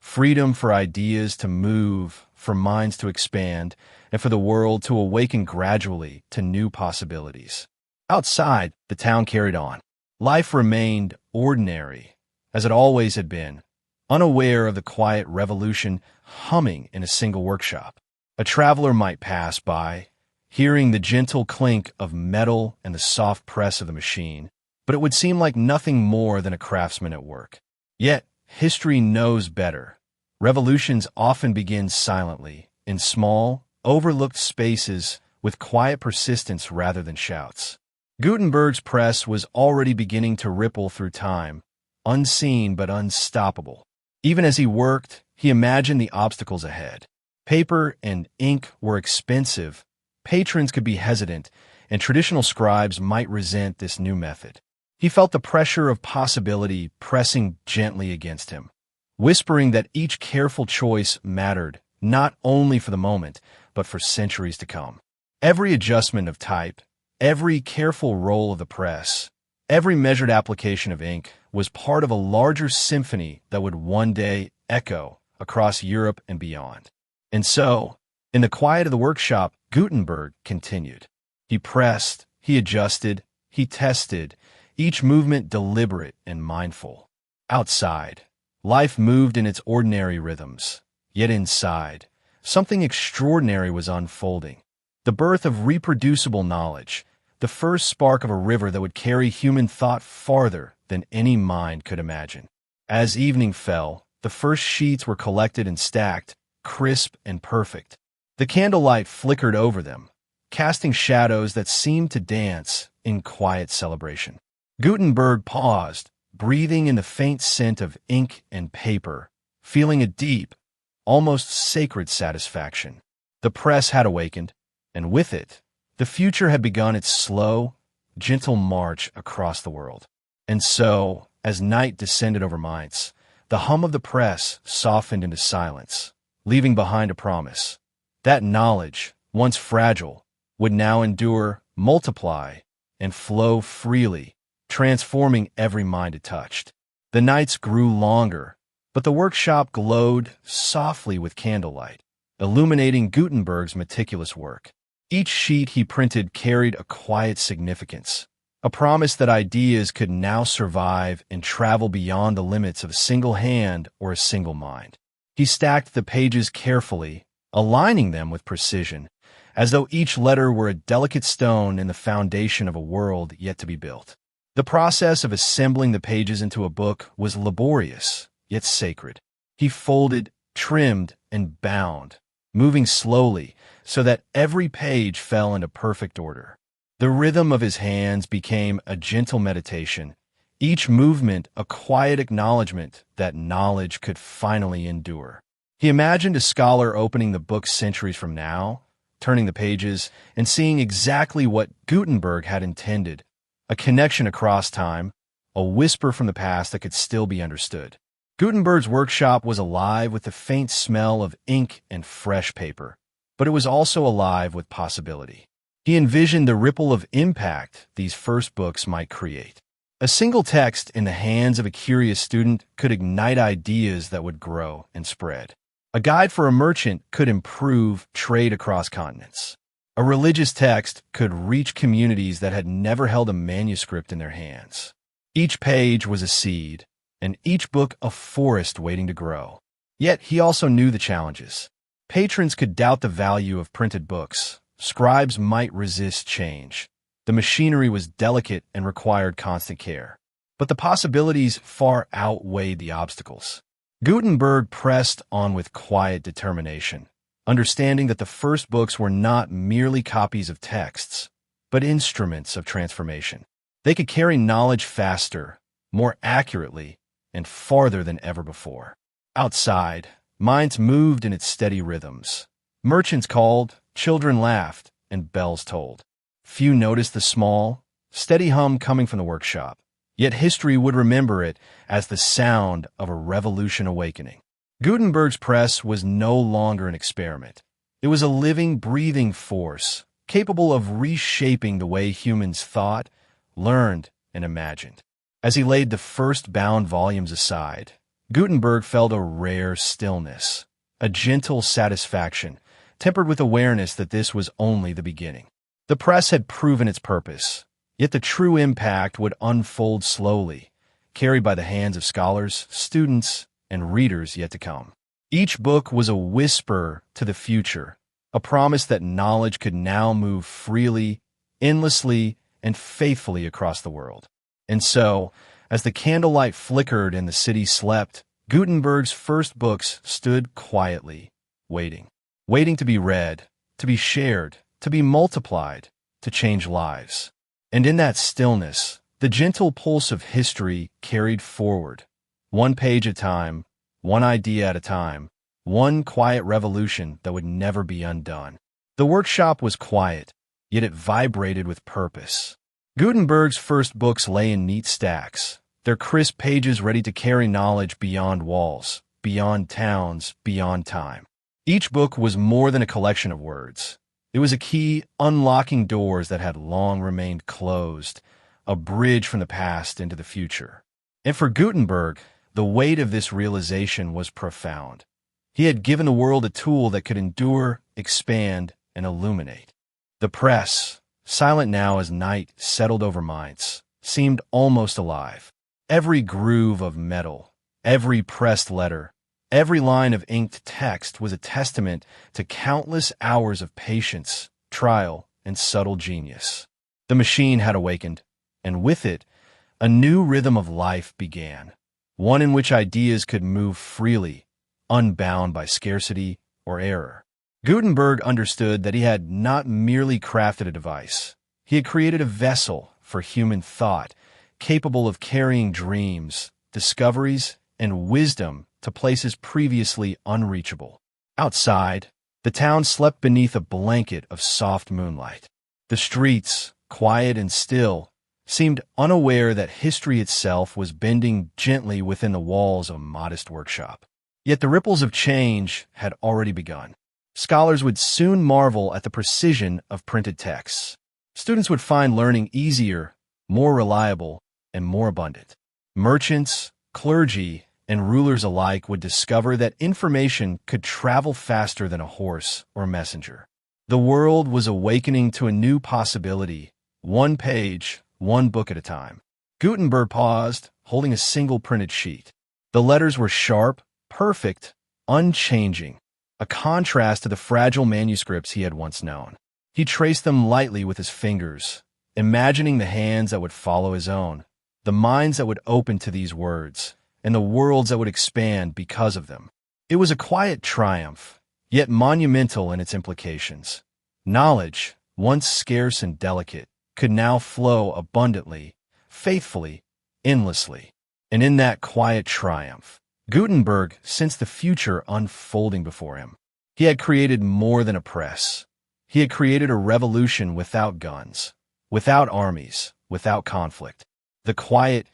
Freedom for ideas to move, for minds to expand, and for the world to awaken gradually to new possibilities. Outside, the town carried on. Life remained ordinary, as it always had been, unaware of the quiet revolution humming in a single workshop. A traveler might pass by, hearing the gentle clink of metal and the soft press of the machine, but it would seem like nothing more than a craftsman at work. Yet, history knows better. Revolutions often begin silently, in small, overlooked spaces with quiet persistence rather than shouts. Gutenberg's press was already beginning to ripple through time, unseen but unstoppable. Even as he worked, he imagined the obstacles ahead. Paper and ink were expensive, patrons could be hesitant, and traditional scribes might resent this new method. He felt the pressure of possibility pressing gently against him, whispering that each careful choice mattered, not only for the moment, but for centuries to come. Every adjustment of type, every careful roll of the press, every measured application of ink was part of a larger symphony that would one day echo across Europe and beyond. And so, in In the quiet of the workshop, Gutenberg continued. He pressed, he adjusted, he tested, each movement deliberate and mindful. Outside, life moved in its ordinary rhythms. Yet inside, something extraordinary was unfolding. The birth of reproducible knowledge, the first spark of a river that would carry human thought farther than any mind could imagine. As evening fell, the first sheets were collected and stacked, crisp and perfect. The candlelight flickered over them, casting shadows that seemed to dance in quiet celebration. Gutenberg paused, breathing in the faint scent of ink and paper, feeling a deep, almost sacred satisfaction. The press had awakened, and with it, the future had begun its slow, gentle march across the world. And so, as night descended over Mainz, the hum of the press softened into silence, leaving behind a promise. That knowledge, once fragile, would now endure, multiply, and flow freely, transforming every mind it touched. The nights grew longer, but the workshop glowed softly with candlelight, illuminating Gutenberg's meticulous work. Each sheet he printed carried a quiet significance, a promise that ideas could now survive and travel beyond the limits of a single hand or a single mind. He stacked the pages carefully, aligning them with precision, as though each letter were a delicate stone in the foundation of a world yet to be built. The process of assembling the pages into a book was laborious, yet sacred. He folded, trimmed, and bound, moving slowly so that every page fell into perfect order. The rhythm of his hands became a gentle meditation, each movement a quiet acknowledgement that knowledge could finally endure. He imagined a scholar opening the book centuries from now, turning the pages, and seeing exactly what Gutenberg had intended, a connection across time, a whisper from the past that could still be understood. Gutenberg's workshop was alive with the faint smell of ink and fresh paper, but it was also alive with possibility. He envisioned the ripple of impact these first books might create. A single text in the hands of a curious student could ignite ideas that would grow and spread. A guide for a merchant could improve trade across continents. A religious text could reach communities that had never held a manuscript in their hands. Each page was a seed, and each book a forest waiting to grow. Yet he also knew the challenges. Patrons could doubt the value of printed books. Scribes might resist change. The machinery was delicate and required constant care. But the possibilities far outweighed the obstacles. Gutenberg pressed on with quiet determination, understanding that the first books were not merely copies of texts, but instruments of transformation. They could carry knowledge faster, more accurately, and farther than ever before. Outside, minds moved in its steady rhythms. Merchants called, children laughed, and bells tolled. Few noticed the small, steady hum coming from the workshop, yet history would remember it as the sound of a revolution awakening. Gutenberg's press was no longer an experiment. It was a living, breathing force, capable of reshaping the way humans thought, learned, and imagined. As he laid the first bound volumes aside, Gutenberg felt a rare stillness, a gentle satisfaction, tempered with awareness that this was only the beginning. The press had proven its purpose, yet the true impact would unfold slowly, carried by the hands of scholars, students, and readers yet to come. Each book was a whisper to the future, a promise that knowledge could now move freely, endlessly, and faithfully across the world. And so, as the candlelight flickered and the city slept, Gutenberg's first books stood quietly, waiting to be read, to be shared, to be multiplied, to change lives. And in that stillness, the gentle pulse of history carried forward, one page at a time, one idea at a time, one quiet revolution that would never be undone. The workshop was quiet, yet it vibrated with purpose. Gutenberg's first books lay in neat stacks, their crisp pages ready to carry knowledge beyond walls, beyond towns, beyond time. Each book was more than a collection of words. It was a key unlocking doors that had long remained closed, a bridge from the past into the future. And for Gutenberg, the weight of this realization was profound. He had given the world a tool that could endure, expand, and illuminate. The press, silent now as night settled over Mainz, seemed almost alive. Every groove of metal, every pressed letter, every line of inked text was a testament to countless hours of patience, trial, and subtle genius. The machine had awakened, and with it, a new rhythm of life began, one in which ideas could move freely, unbound by scarcity or error. Gutenberg understood that he had not merely crafted a device. He had created a vessel for human thought, capable of carrying dreams, discoveries, and wisdom to places previously unreachable. Outside, the town slept beneath a blanket of soft moonlight. The streets, quiet and still, seemed unaware that history itself was bending gently within the walls of a modest workshop. Yet the ripples of change had already begun. Scholars would soon marvel at the precision of printed texts. Students would find learning easier, more reliable, and more abundant. Merchants, clergy, and rulers alike would discover that information could travel faster than a horse or messenger. The world was awakening to a new possibility, one page, one book at a time. Gutenberg paused, holding a single printed sheet. The letters were sharp, perfect, unchanging, a contrast to the fragile manuscripts he had once known. He traced them lightly with his fingers, imagining the hands that would follow his own, the minds that would open to these words, and the worlds that would expand because of them. It was a quiet triumph, yet monumental in its implications. Knowledge, once scarce and delicate, could now flow abundantly, faithfully, endlessly. And in that quiet triumph, Gutenberg sensed the future unfolding before him. He had created more than a press. He had created a revolution without guns, without armies, without conflict. The quiet,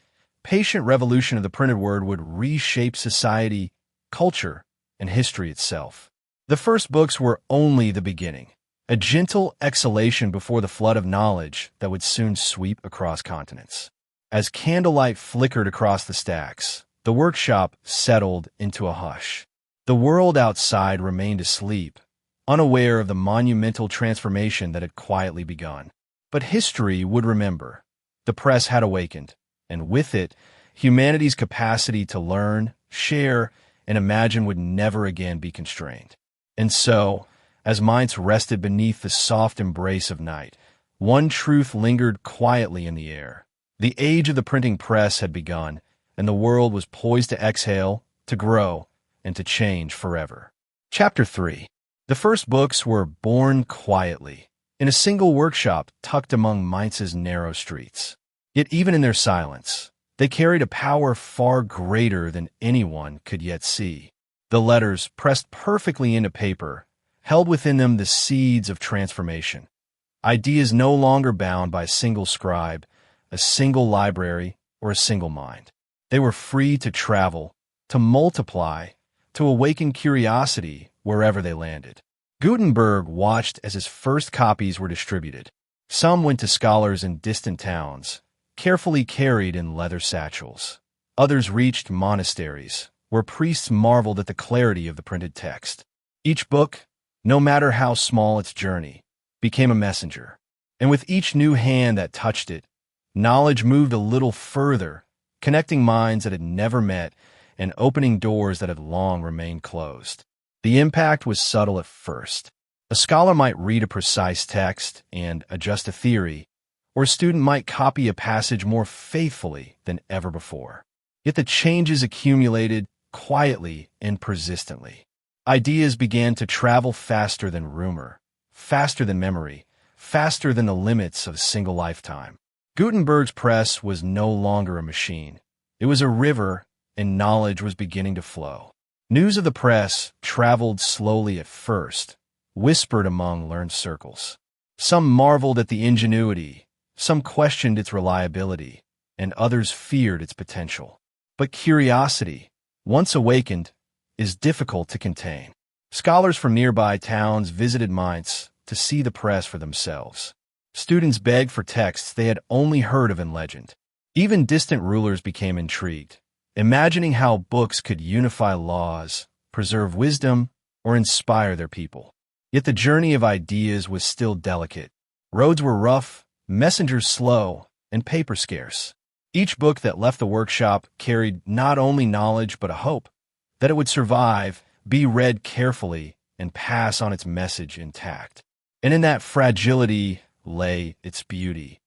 patient revolution of the printed word would reshape society, culture, and history itself. The first books were only the beginning, a gentle exhalation before the flood of knowledge that would soon sweep across continents. As candlelight flickered across the stacks, the workshop settled into a hush. The world outside remained asleep, unaware of the monumental transformation that had quietly begun. But history would remember. The press had awakened, and with it, humanity's capacity to learn, share, and imagine would never again be constrained. And so, as minds rested beneath the soft embrace of night, one truth lingered quietly in the air. The age of the printing press had begun, and the world was poised to exhale, to grow, and to change forever. Chapter 3. The first books were born quietly, in a single workshop tucked among Mainz's narrow streets. Yet even in their silence, they carried a power far greater than anyone could yet see. The letters, pressed perfectly into paper, held within them the seeds of transformation. Ideas no longer bound by a single scribe, a single library, or a single mind. They were free to travel, to multiply, to awaken curiosity wherever they landed. Gutenberg watched as his first copies were distributed. Some went to scholars in distant towns, carefully carried in leather satchels. Others reached monasteries, where priests marveled at the clarity of the printed text. Each book, no matter how small its journey, became a messenger. And with each new hand that touched it, knowledge moved a little further, connecting minds that had never met and opening doors that had long remained closed. The impact was subtle at first. A scholar might read a precise text and adjust a theory, or a student might copy a passage more faithfully than ever before. Yet the changes accumulated quietly and persistently. Ideas began to travel faster than rumor, faster than memory, faster than the limits of a single lifetime. Gutenberg's press was no longer a machine. It was a river, and knowledge was beginning to flow. News of the press traveled slowly at first, whispered among learned circles. Some marveled at the ingenuity, some questioned its reliability, and others feared its potential. But curiosity, once awakened, is difficult to contain. Scholars from nearby towns visited Mainz to see the press for themselves. Students begged for texts they had only heard of in legend. Even distant rulers became intrigued, imagining how books could unify laws, preserve wisdom, or inspire their people. Yet the journey of ideas was still delicate. Roads were rough, messengers slow, and paper scarce. Each book that left the workshop carried not only knowledge but a hope that it would survive, be read carefully, and pass on its message intact. And in that fragility lay its beauty.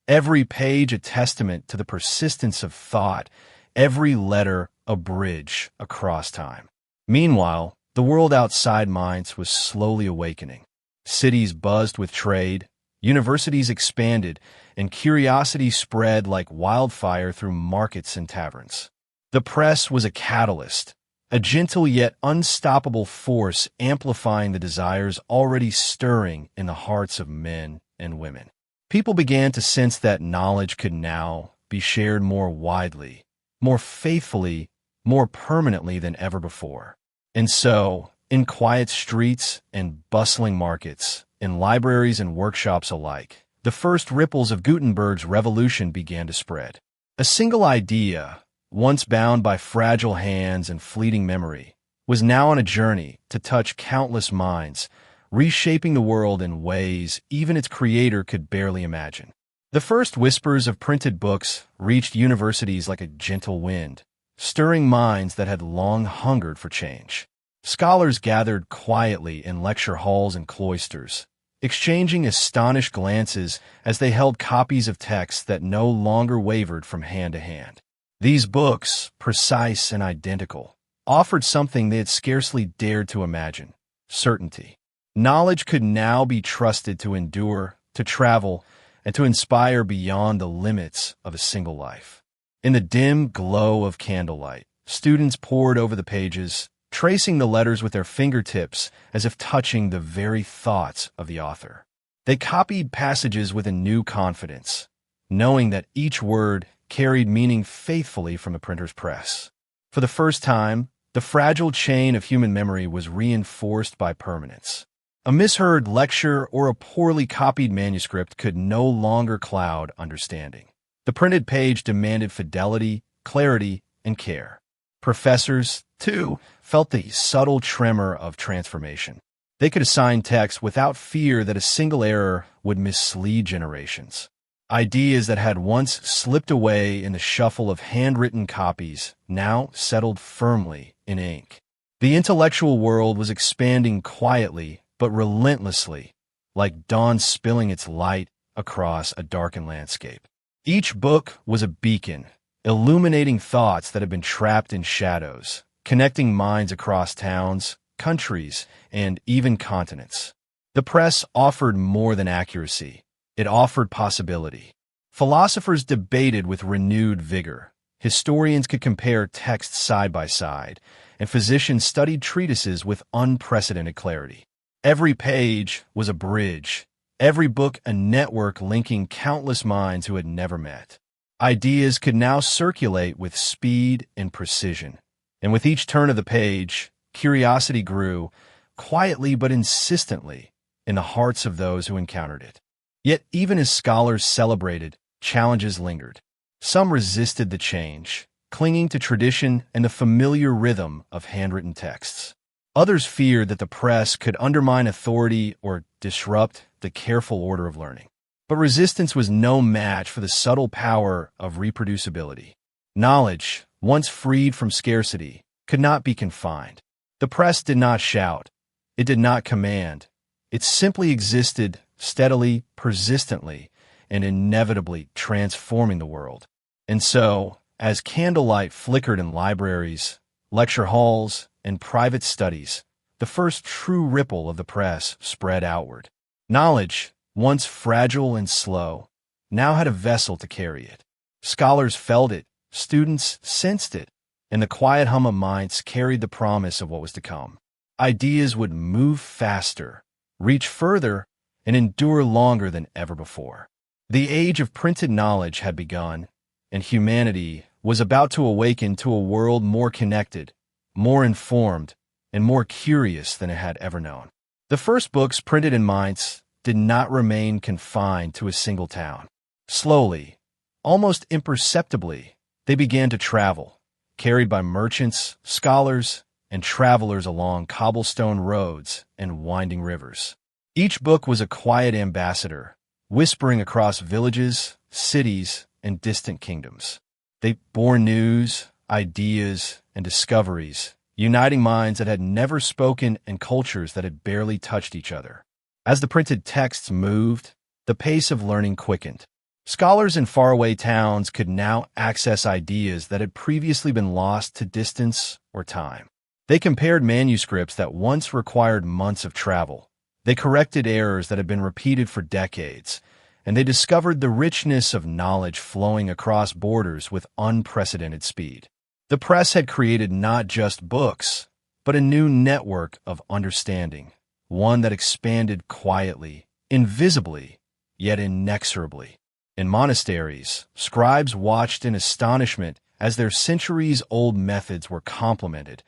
Every page a testament to the persistence of thought, every letter a bridge across time. Meanwhile, the world outside Mainz was slowly awakening. Cities buzzed with trade, universities expanded, and curiosity spread like wildfire through markets and taverns. The press was a catalyst, a gentle yet unstoppable force amplifying the desires already stirring in the hearts of men and women. People began to sense that knowledge could now be shared more widely, more faithfully, more permanently than ever before. And so, in quiet streets and bustling markets, in libraries and workshops alike, the first ripples of Gutenberg's revolution began to spread. A single idea, once bound by fragile hands and fleeting memory, was now on a journey to touch countless minds, reshaping the world in ways even its creator could barely imagine. The first whispers of printed books reached universities like a gentle wind, stirring minds that had long hungered for change. Scholars gathered quietly in lecture halls and cloisters, exchanging astonished glances as they held copies of texts that no longer wavered from hand to hand. These books, precise and identical, offered something they had scarcely dared to imagine: certainty. Knowledge could now be trusted to endure, to travel, and to inspire beyond the limits of a single life. In the dim glow of candlelight, students pored over the pages, tracing the letters with their fingertips as if touching the very thoughts of the author. They copied passages with a new confidence, knowing that each word carried meaning faithfully from the printer's press. For the first time, the fragile chain of human memory was reinforced by permanence. A misheard lecture or a poorly copied manuscript could no longer cloud understanding. The printed page demanded fidelity, clarity, and care. Professors, too, felt the subtle tremor of transformation. They could assign text without fear that a single error would mislead generations. Ideas that had once slipped away in the shuffle of handwritten copies now settled firmly in ink. The intellectual world was expanding quietly but relentlessly, like dawn spilling its light across a darkened landscape. Each book was a beacon, illuminating thoughts that had been trapped in shadows, connecting minds across towns, countries, and even continents. The press offered more than accuracy. It offered possibility. Philosophers debated with renewed vigor. Historians could compare texts side by side, and physicians studied treatises with unprecedented clarity. Every page was a bridge, every book a network linking countless minds who had never met. Ideas could now circulate with speed and precision, and with each turn of the page, curiosity grew, quietly but insistently, in the hearts of those who encountered it. Yet even as scholars celebrated, challenges lingered. Some resisted the change, clinging to tradition and the familiar rhythm of handwritten texts. Others feared that the press could undermine authority or disrupt the careful order of learning. But resistance was no match for the subtle power of reproducibility. Knowledge, once freed from scarcity, could not be confined. The press did not shout. It did not command. It simply existed, steadily, persistently, and inevitably transforming the world. And so, as candlelight flickered in libraries, lecture halls, and private studies, the first true ripple of the press spread outward. Knowledge, once fragile and slow, now had a vessel to carry it. Scholars felt it, students sensed it, and the quiet hum of minds carried the promise of what was to come. Ideas would move faster, reach further, and endure longer than ever before. The age of printed knowledge had begun, and humanity was about to awaken to a world more connected, more informed, and more curious than it had ever known. The first books printed in Mainz did not remain confined to a single town. Slowly, almost imperceptibly, they began to travel, carried by merchants, scholars, and travelers along cobblestone roads and winding rivers. Each book was a quiet ambassador, whispering across villages, cities, and distant kingdoms. They bore news, ideas, and discoveries, uniting minds that had never spoken and cultures that had barely touched each other. As the printed texts moved, the pace of learning quickened. Scholars in faraway towns could now access ideas that had previously been lost to distance or time. They compared manuscripts that once required months of travel. They corrected errors that had been repeated for decades, and they discovered the richness of knowledge flowing across borders with unprecedented speed. The press had created not just books, but a new network of understanding, one that expanded quietly, invisibly, yet inexorably. In monasteries, scribes watched in astonishment as their centuries-old methods were complemented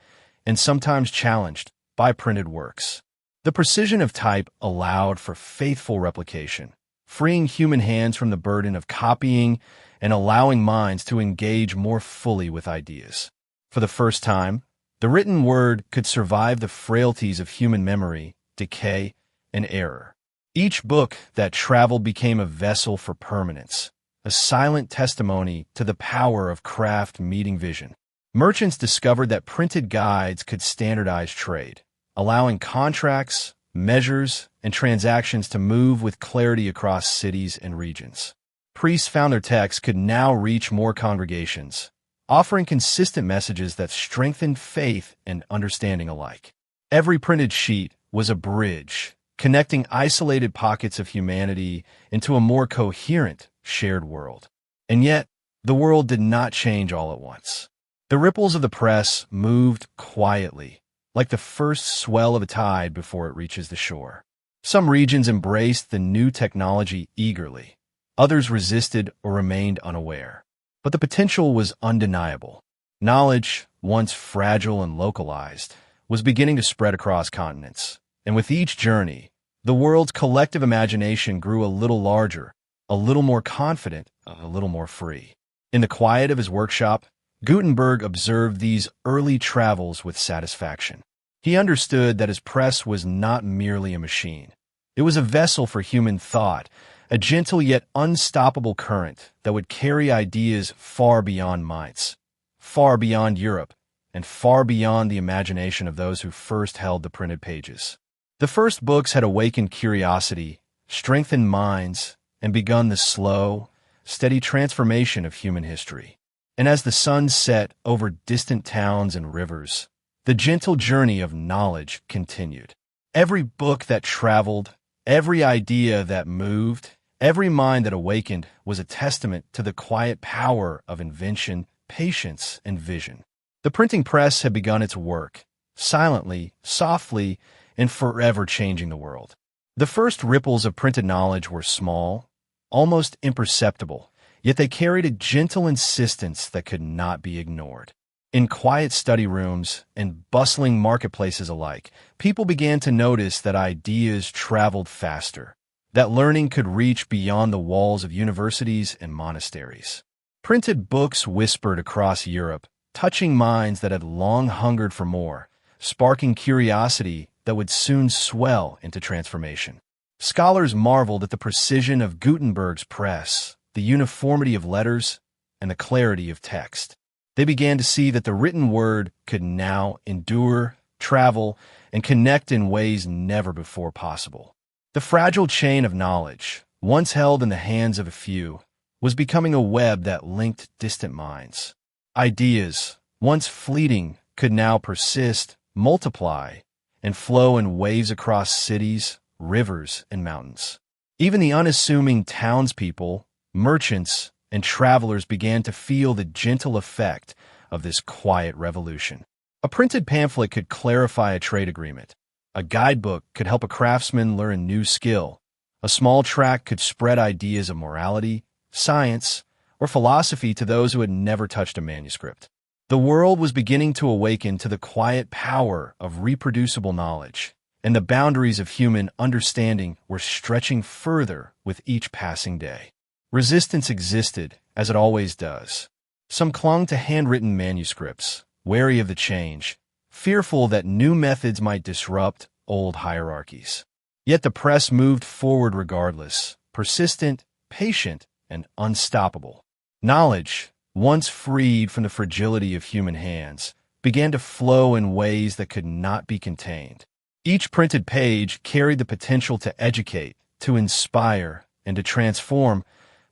and sometimes challenged by printed works. The precision of type allowed for faithful replication, freeing human hands from the burden of copying and allowing minds to engage more fully with ideas. For the first time, the written word could survive the frailties of human memory, decay, and error. Each book that traveled became a vessel for permanence, a silent testimony to the power of craft meeting vision. Merchants discovered that printed guides could standardize trade, allowing contracts, measures, and transactions to move with clarity across cities and regions. Priests found their texts could now reach more congregations, offering consistent messages that strengthened faith and understanding alike. Every printed sheet was a bridge, connecting isolated pockets of humanity into a more coherent, shared world. And yet, the world did not change all at once. The ripples of the press moved quietly, like the first swell of a tide before it reaches the shore. Some regions embraced the new technology eagerly. Others resisted or remained unaware. But the potential was undeniable. Knowledge, once fragile and localized, was beginning to spread across continents. And with each journey, the world's collective imagination grew a little larger, a little more confident, a little more free. In the quiet of his workshop, Gutenberg observed these early travels with satisfaction. He understood that his press was not merely a machine. It was a vessel for human thought, a gentle yet unstoppable current that would carry ideas far beyond Mainz, far beyond Europe, and far beyond the imagination of those who first held the printed pages. The first books had awakened curiosity, strengthened minds, and begun the slow, steady transformation of human history. And as the sun set over distant towns and rivers, the gentle journey of knowledge continued. Every book that traveled, every idea that moved, every mind that awakened was a testament to the quiet power of invention, patience, and vision. The printing press had begun its work, silently, softly, and forever changing the world. The first ripples of printed knowledge were small, almost imperceptible, yet they carried a gentle insistence that could not be ignored. In quiet study rooms and bustling marketplaces alike, people began to notice that ideas traveled faster, that learning could reach beyond the walls of universities and monasteries. Printed books whispered across Europe, touching minds that had long hungered for more, sparking curiosity that would soon swell into transformation. Scholars marveled at the precision of Gutenberg's press, the uniformity of letters, and the clarity of text. They began to see that the written word could now endure, travel, and connect in ways never before possible. The fragile chain of knowledge, once held in the hands of a few, was becoming a web that linked distant minds. Ideas, once fleeting, could now persist, multiply, and flow in waves across cities, rivers, and mountains. Even the unassuming townspeople, merchants, and travelers began to feel the gentle effect of this quiet revolution. A printed pamphlet could clarify a trade agreement. A guidebook could help a craftsman learn a new skill. A small tract could spread ideas of morality, science, or philosophy to those who had never touched a manuscript. The world was beginning to awaken to the quiet power of reproducible knowledge, and the boundaries of human understanding were stretching further with each passing day. Resistance existed, as it always does. Some clung to handwritten manuscripts, wary of the change, fearful that new methods might disrupt old hierarchies. Yet the press moved forward regardless, persistent, patient, and unstoppable. Knowledge, once freed from the fragility of human hands, began to flow in ways that could not be contained. Each printed page carried the potential to educate, to inspire, and to transform,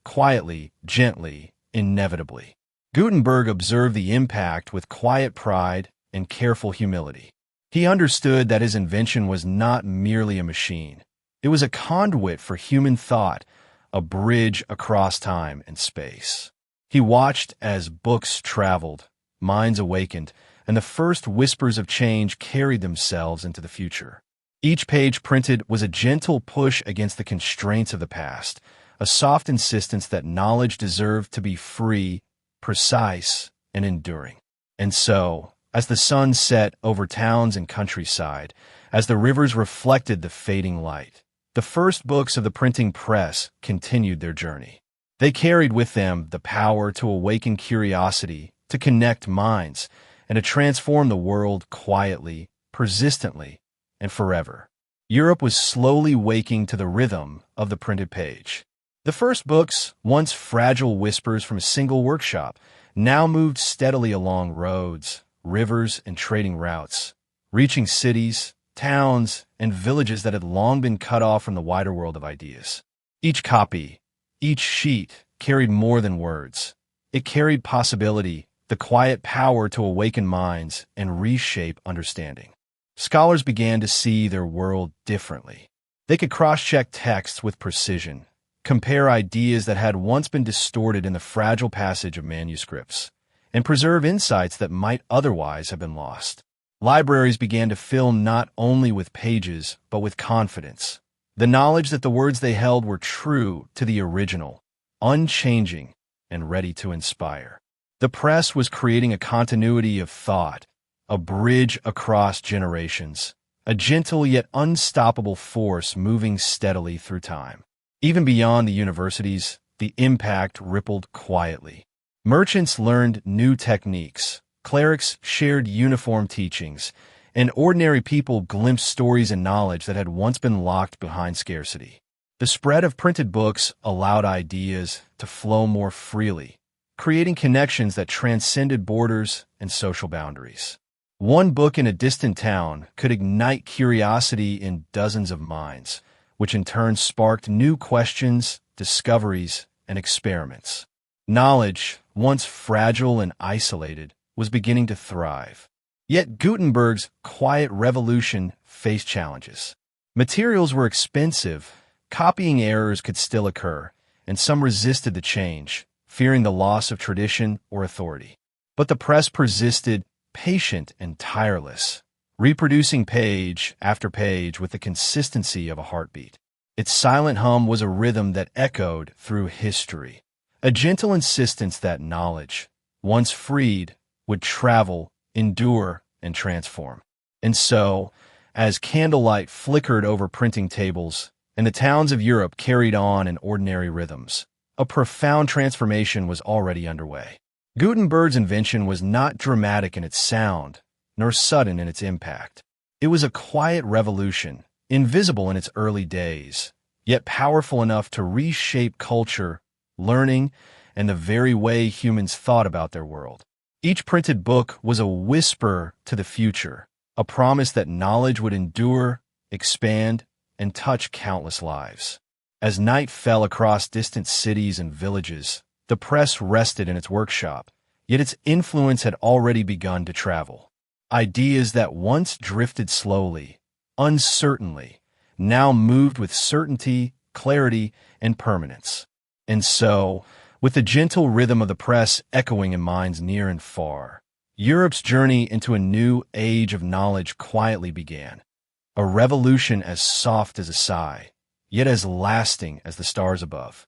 quietly, gently, inevitably. Gutenberg observed the impact with quiet pride and careful humility. He understood that his invention was not merely a machine. It was a conduit for human thought, a bridge across time and space. He watched as books traveled, minds awakened, and the first whispers of change carried themselves into the future. Each page printed was a gentle push against the constraints of the past, a soft insistence that knowledge deserved to be free, precise, and enduring. And so, as the sun set over towns and countryside, as the rivers reflected the fading light, the first books of the printing press continued their journey. They carried with them the power to awaken curiosity, to connect minds, and to transform the world quietly, persistently, and forever. Europe was slowly waking to the rhythm of the printed page. The first books, once fragile whispers from a single workshop, now moved steadily along roads, rivers, and trading routes, reaching cities, towns, and villages that had long been cut off from the wider world of ideas. Each copy, each sheet, carried more than words. It carried possibility, the quiet power to awaken minds and reshape understanding. Scholars began to see their world differently. They could cross-check texts with precision, compare ideas that had once been distorted in the fragile passage of manuscripts, and preserve insights that might otherwise have been lost. Libraries began to fill not only with pages, but with confidence, the knowledge that the words they held were true to the original, unchanging, and ready to inspire. The press was creating a continuity of thought, a bridge across generations, a gentle yet unstoppable force moving steadily through time. Even beyond the universities, the impact rippled quietly. Merchants learned new techniques, clerics shared uniform teachings, and ordinary people glimpsed stories and knowledge that had once been locked behind scarcity. The spread of printed books allowed ideas to flow more freely, creating connections that transcended borders and social boundaries. One book in a distant town could ignite curiosity in dozens of minds, which in turn sparked new questions, discoveries, and experiments. Knowledge, once fragile and isolated, was beginning to thrive. Yet Gutenberg's quiet revolution faced challenges. Materials were expensive, copying errors could still occur, and some resisted the change, fearing the loss of tradition or authority. But the press persisted, patient and tireless, reproducing page after page with the consistency of a heartbeat. Its silent hum was a rhythm that echoed through history, a gentle insistence that knowledge, once freed, would travel, endure, and transform. And so, as candlelight flickered over printing tables, and the towns of Europe carried on in ordinary rhythms, a profound transformation was already underway. Gutenberg's invention was not dramatic in its sound, nor sudden in its impact. It was a quiet revolution, invisible in its early days, yet powerful enough to reshape culture, learning, and the very way humans thought about their world. Each printed book was a whisper to the future, a promise that knowledge would endure, expand, and touch countless lives. As night fell across distant cities and villages, the press rested in its workshop, yet its influence had already begun to travel. Ideas that once drifted slowly, uncertainly, now moved with certainty, clarity, and permanence. And so, with the gentle rhythm of the press echoing in minds near and far, Europe's journey into a new age of knowledge quietly began. A revolution as soft as a sigh, yet as lasting as the stars above.